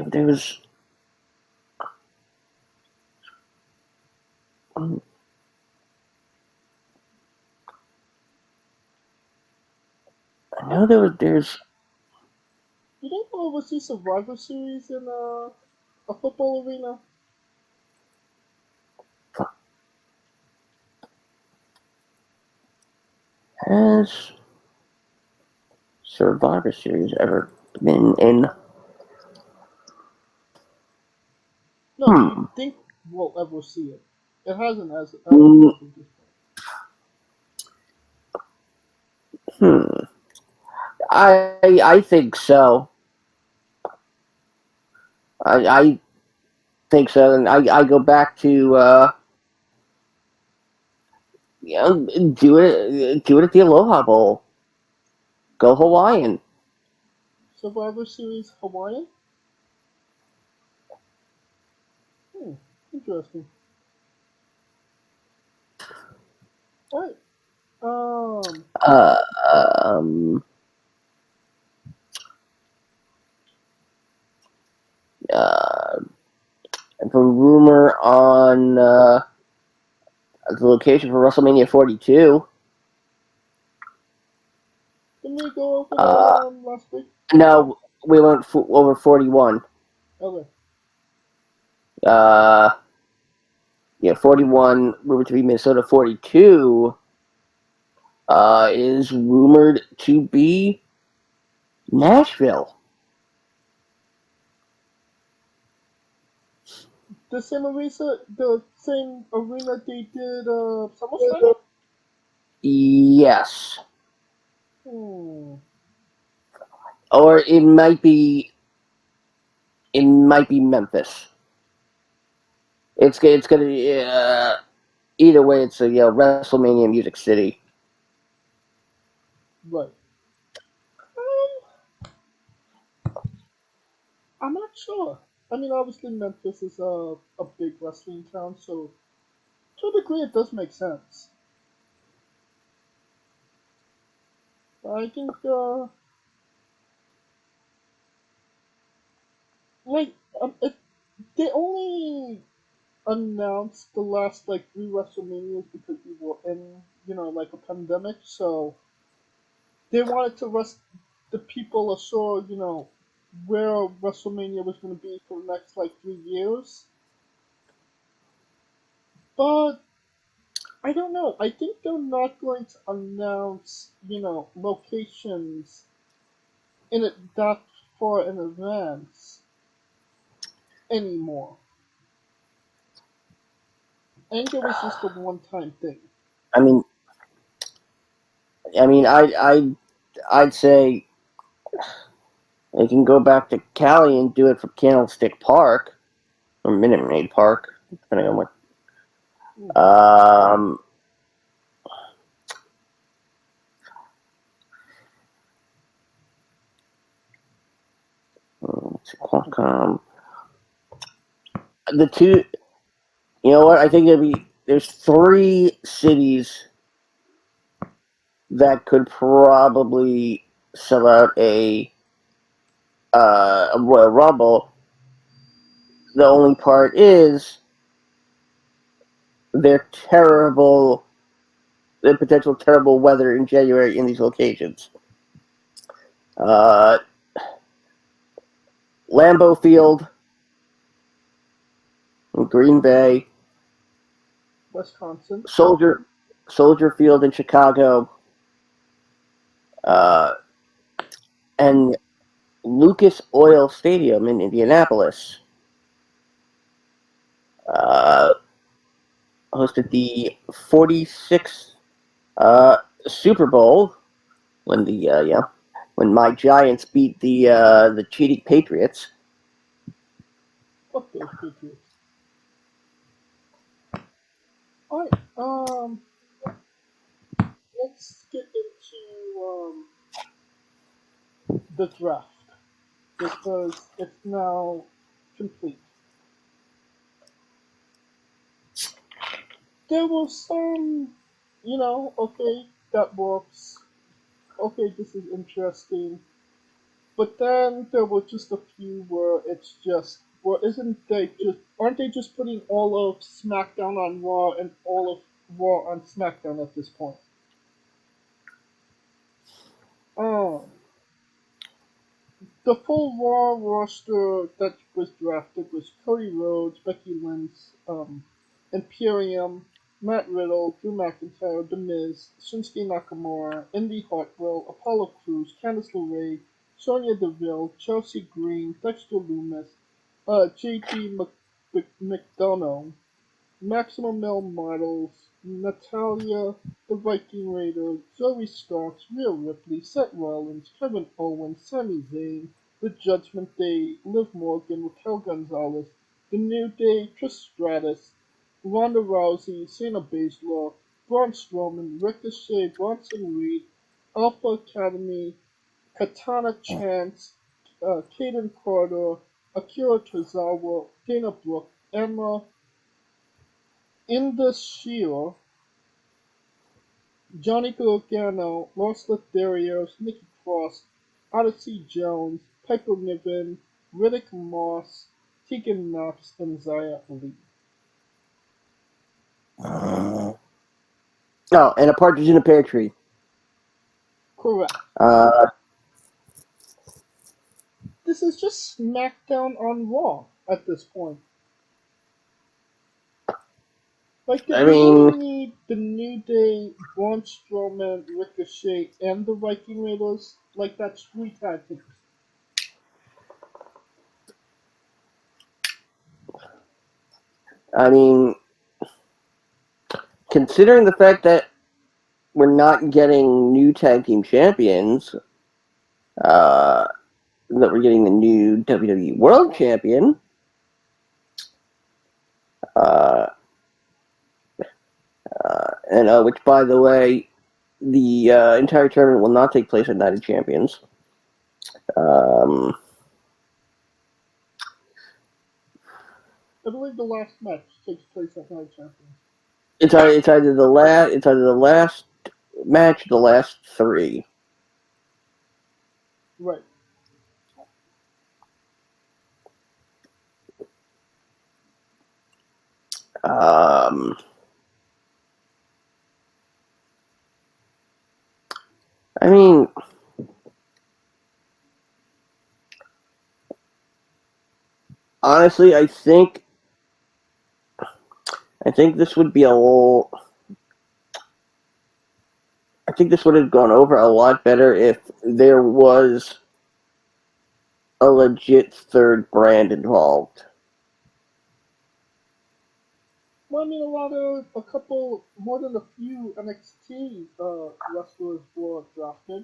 Speaker 2: There was. I know there's.
Speaker 1: You don't ever see Survivor Series in a football arena?
Speaker 2: Has Survivor Series ever been in?
Speaker 1: No, do you think we'll ever see it? It hasn't as of
Speaker 2: Mm,
Speaker 1: this point.
Speaker 2: I think so. I think so, and I go back to do it at the Aloha Bowl. Go Hawaiian.
Speaker 1: Survivor Series Hawaiian? Hmm, interesting. Alright.
Speaker 2: Uh, um, uh, the rumor on the location for WrestleMania 42.
Speaker 1: Didn't we go over that last week?
Speaker 2: No, we went over 41.
Speaker 1: Okay.
Speaker 2: Yeah, 41 rumored to be Minnesota. 42 is rumored to be Nashville.
Speaker 1: The same arena they did SummerSlam?
Speaker 2: Yes,
Speaker 1: Hmm.
Speaker 2: or it might be Memphis. It's gonna be either way. It's a WrestleMania Music City.
Speaker 1: Right. I'm not sure. I mean, obviously Memphis is a big wrestling town, so to a degree it does make sense. But I think, like, if they only announced the last like three WrestleManias because we were in, like a pandemic, so they wanted to rest the people assured, where WrestleMania was going to be for the next like 3 years. But I don't know. I think they're not going to announce, locations in it that far in advance anymore. I think it was just a one-time thing.
Speaker 2: I mean, I'd say they can go back to Cali and do it for Candlestick Park or Minute Maid Park, depending on what. Qualcomm. The two, you know what? I think there's 3 cities that could probably sell out a Royal Rumble. The only part is their potential terrible weather in January in these locations. Lambeau Field in Green Bay,
Speaker 1: Wisconsin,
Speaker 2: Soldier Field in Chicago, and Lucas Oil Stadium in Indianapolis. Hosted the 46th Super Bowl when when my Giants beat the cheating Patriots.
Speaker 1: Fuck those Patriots. Alright, let's get into the draft, because it's now complete. There was some, okay, that works. Okay, this is interesting. But then there were just a few where it's just, aren't they just putting all of SmackDown on Raw and all of Raw on SmackDown at this point? The full Raw roster that was drafted was Cody Rhodes, Becky Lynch, Imperium, Matt Riddle, Drew McIntyre, The Miz, Shinsuke Nakamura, Indy Hartwell, Apollo Crews, Candice LeRae, Sonya Deville, Chelsea Green, Dexter Lumis, JT McDonough, Maximum Male Models, Natalia, The Viking Raider, Zoe Starks, Rhea Ripley, Seth Rollins, Kevin Owens, Sami Zayn, The Judgment Day, Liv Morgan, Raquel Gonzalez, The New Day, Trish Stratus, Ronda Rousey, Shayna Baszler, Braun Strowman, Ricochet, Bronson Reed, Alpha Academy, Katana Chance, Kaden Carter, Akira Tozawa, Dana Brooke, Emma, Indus Shield, Johnny Gargano, Los Lotharios, Nikki Cross, Odyssey Jones, Piper Niven, Riddick Moss, Tegan Knox, and Zaya Lee.
Speaker 2: Oh, and a partridge in a pear tree.
Speaker 1: Correct. This is just SmackDown on Raw at this point. Like, did we really need the New Day, Braun Strowman, Ricochet, and the Viking Raiders? Like, that's 3 tag teams.
Speaker 2: I mean, considering the fact that we're not getting new tag team champions, that we're getting the new WWE World Champion, and which, by the way, the entire tournament will not take place at Night of Champions.
Speaker 1: I believe the last match takes place at Night of Champions.
Speaker 2: It's either the last match, or the last 3.
Speaker 1: Right.
Speaker 2: I mean, honestly, I think this would be I think this would have gone over a lot better if there was a legit third brand involved.
Speaker 1: Well, I mean, more than a few NXT wrestlers were drafted.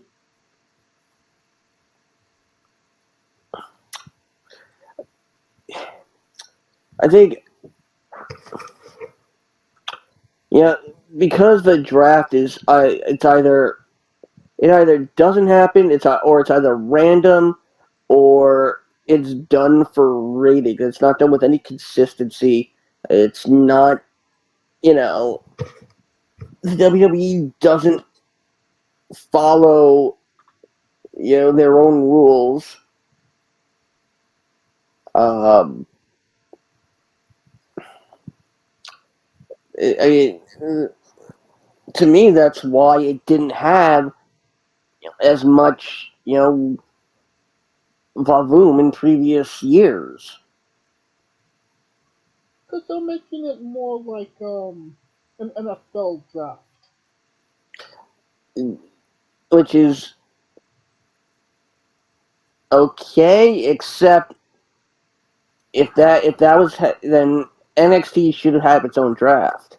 Speaker 2: I think, yeah, because the draft is, it either doesn't happen, or it's either random, or it's done for ratings. It's not done with any consistency. It's not, the WWE doesn't follow, their own rules. Um, I mean, to me, that's why it didn't have as much, vavoom in previous years,
Speaker 1: Because they're making it more like an NFL draft.
Speaker 2: which is okay, except if that was then NXT should have its own draft.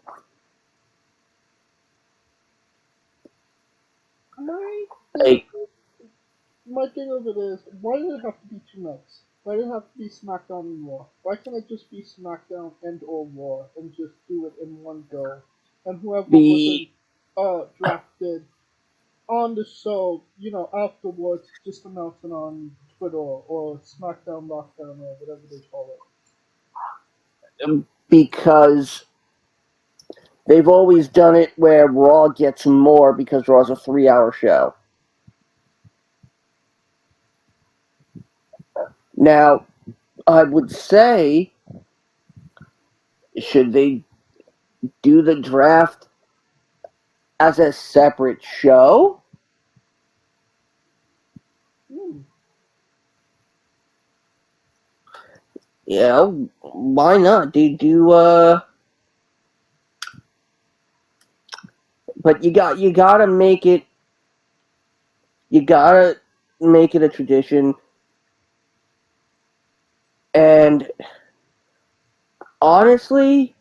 Speaker 1: My
Speaker 2: Like,
Speaker 1: my thing of it is, why did it have to be two nights? Why did it have to be SmackDown and Raw? Why can't it just be SmackDown and or Raw and just do it in one go? And whoever wasn't
Speaker 2: the
Speaker 1: drafted on the show, afterwards, just announce it on Twitter or SmackDown Lockdown or whatever they call it.
Speaker 2: because they've always done it where Raw gets more because Raw's a 3-hour show. Now, I would say, should they do the draft as a separate show?
Speaker 1: Hmm.
Speaker 2: Yeah, why not? But you gotta make it a tradition. And honestly,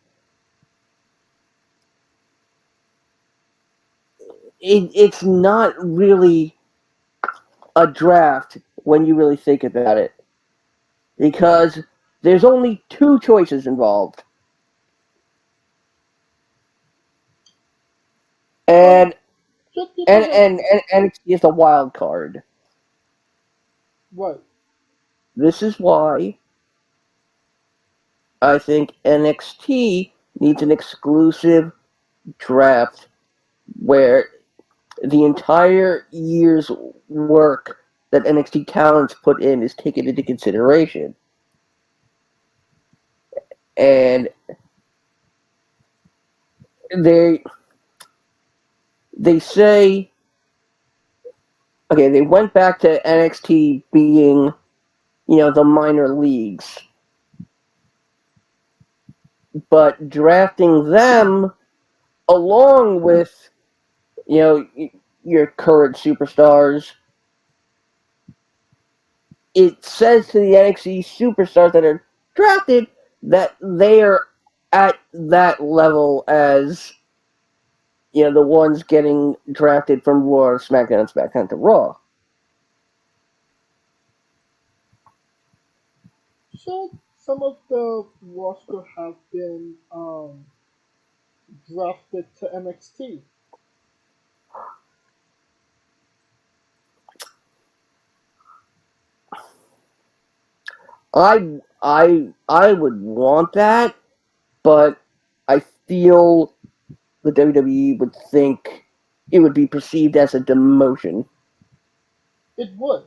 Speaker 2: it's not really a draft when you really think about it, because there's only two choices involved,
Speaker 1: Um,
Speaker 2: and
Speaker 1: just
Speaker 2: and
Speaker 1: because
Speaker 2: and, and NXT is a wild card.
Speaker 1: what?
Speaker 2: This is why I think NXT needs an exclusive draft where the entire year's work that NXT talents put in is taken into consideration. And they they say, okay, they went back to NXT being, the minor leagues, but drafting them along with, your current superstars, it says to the NXT superstars that are drafted that they are at that level as, the ones getting drafted from Raw to SmackDown and SmackDown to Raw.
Speaker 1: Should some of the roster have been drafted to NXT?
Speaker 2: I would want that, but I feel the WWE would think it would be perceived as a demotion.
Speaker 1: It would.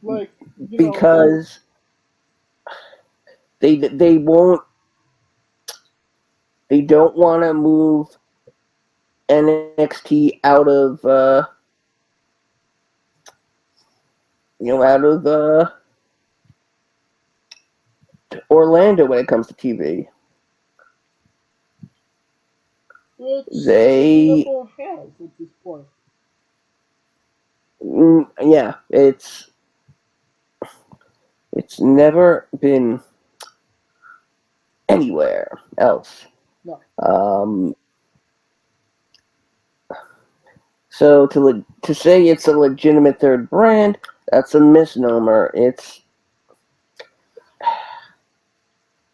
Speaker 1: Like,
Speaker 2: Because they won't they don't want to move NXT out of Orlando when it comes to TV.
Speaker 1: which
Speaker 2: They
Speaker 1: never has at this point.
Speaker 2: yeah, it's never been anywhere else.
Speaker 1: No.
Speaker 2: So to say it's a legitimate third brand, that's a misnomer.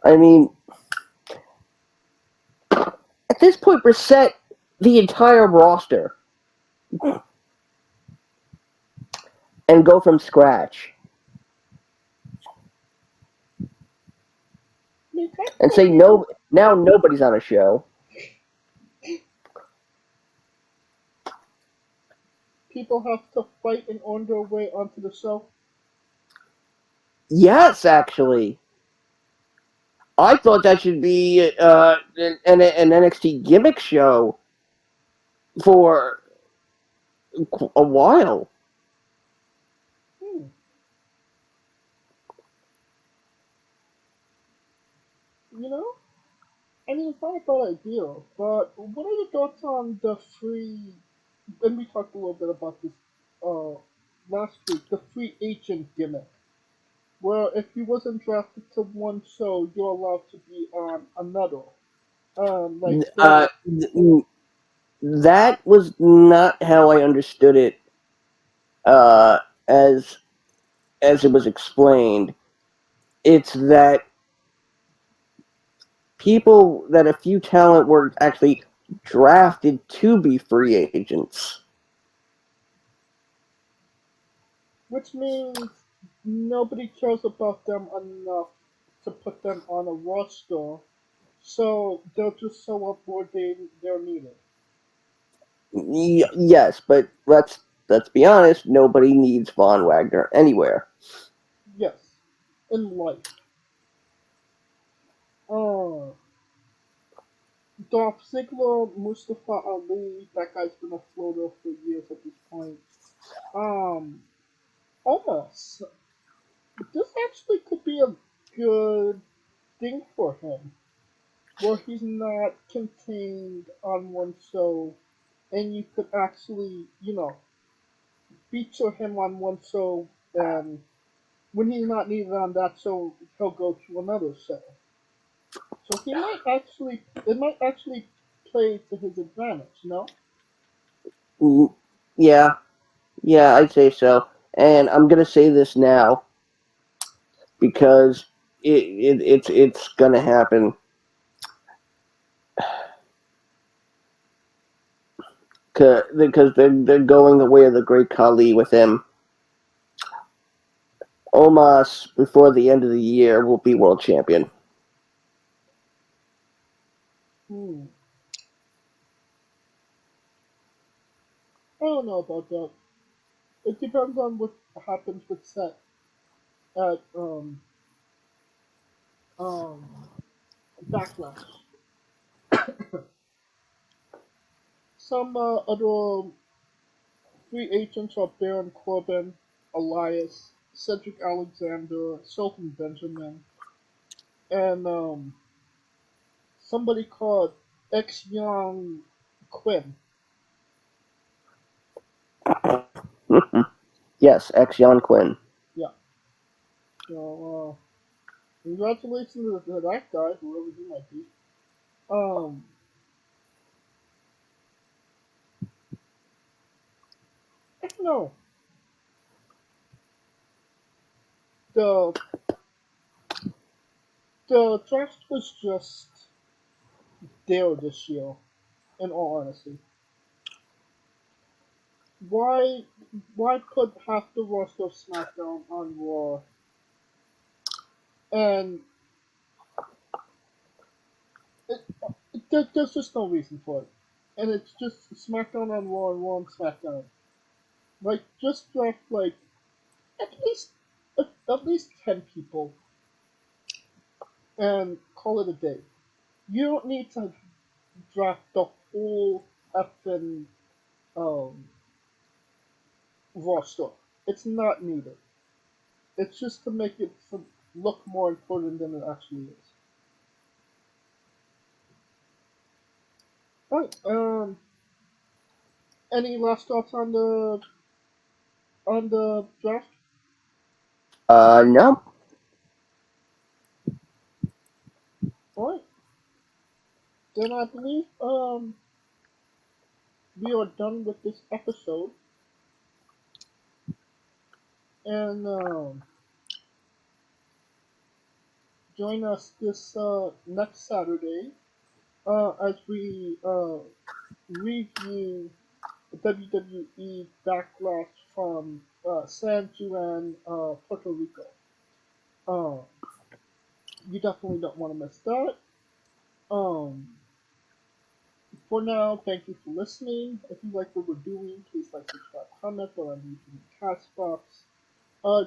Speaker 2: I mean, at this point, reset the entire roster and go from scratch. And say no. Now nobody's on a show.
Speaker 1: People have to fight and earn their way onto the show.
Speaker 2: Yes, actually. I thought that should be an NXT gimmick show for a while.
Speaker 1: You know? I mean, it's not a bad idea, but what are your thoughts on the free, and we talked a little bit about this last week, the free agent gimmick, where if you wasn't drafted to one show, you're allowed to be on another.
Speaker 2: That was not how I understood it as it was explained. It's that a few talent were actually drafted to be free agents.
Speaker 1: Which means nobody cares about them enough to put them on a roster, so they'll just show up where they're needed.
Speaker 2: Yes, but let's be honest. Nobody needs Von Wagner anywhere.
Speaker 1: Yes, in life. Dolph Ziggler, Mustafa Ali, that guy's been a floater for years at this point. Almost. This actually could be a good thing for him, where he's not contained on one show, and you could actually, feature him on one show, and when he's not needed on that show, he'll go to another show. So it might actually play to his advantage, no?
Speaker 2: Yeah, I'd say so. And I'm gonna say this now because it's gonna happen. Because they're going the way of the Great Khali with him. Omos, before the end of the year, will be world champion.
Speaker 1: I don't know about that. It depends on what happens with Seth at um Backlash. Some other free agents are Baron Corbin, Elias, Cedric Alexander, Shelton Benjamin, and somebody called X Young Quinn.
Speaker 2: Yes, Jon Quinn.
Speaker 1: Yeah. So congratulations to that guy, whoever he might be. I don't know. The the draft was just there this year, in all honesty. Why put half the roster of SmackDown on Raw? And there's just no reason for it. And it's just SmackDown on Raw and Raw on SmackDown. Like, just draft like at least at least 10 people and call it a day. You don't need to draft the whole effing um, roster. It's not needed. It's just to make it look more important than it actually is. Alright, any last thoughts on the draft?
Speaker 2: No.
Speaker 1: Alright. Then I believe we are done with this episode. And join us this next Saturday as we review WWE Backlash from San Juan, Puerto Rico. You definitely don't want to miss that. For now, thank you for listening. If you like what we're doing, please like, subscribe, comment on YouTube and Castbox.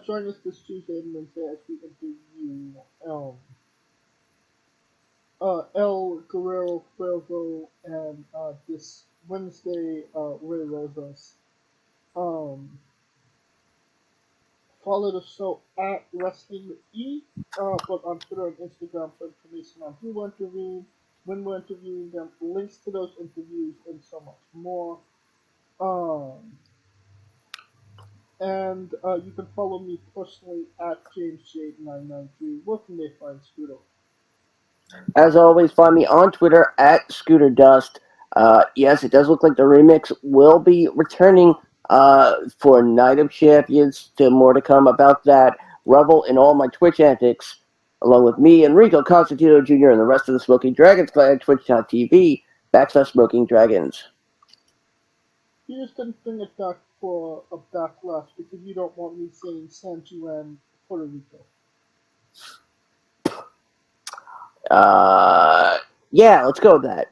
Speaker 1: Join us this Tuesday and Wednesday as we interview El Guerrero Cuervo and this Wednesday Ray Rosas. Follow the show at Wrestling with E, but on Twitter and Instagram for information on who we're interviewing, when we're interviewing them, links to those interviews, and so much more. And you can follow me personally at JamesJ993. Where can they find Scooter?
Speaker 2: As always, find me on Twitter at ScooterDust. Yes, it does look like the remix will be returning for Night of Champions. Still more to come about that. Revel in all my Twitch antics, along with me, Enrico Constantino Jr., and the rest of the Smoking Dragons clan at twitch.tv/Smoking Dragons.
Speaker 1: You just didn't bring it back for a backlash because you don't want me saying San Juan, Puerto Rico.
Speaker 2: Yeah, let's go with that.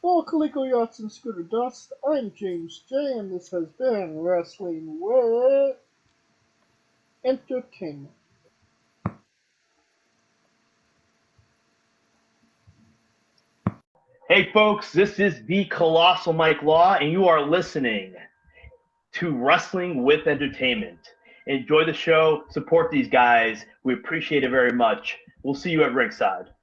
Speaker 1: For Coleco Yachts and Scooter Dust, I'm James J, and this has been Wrestling with Entertainment.
Speaker 5: Hey folks, this is the Colossal Mike Law, and you are listening to Wrestling with Entertainment. Enjoy the show, support these guys. We appreciate it very much. We'll see you at ringside.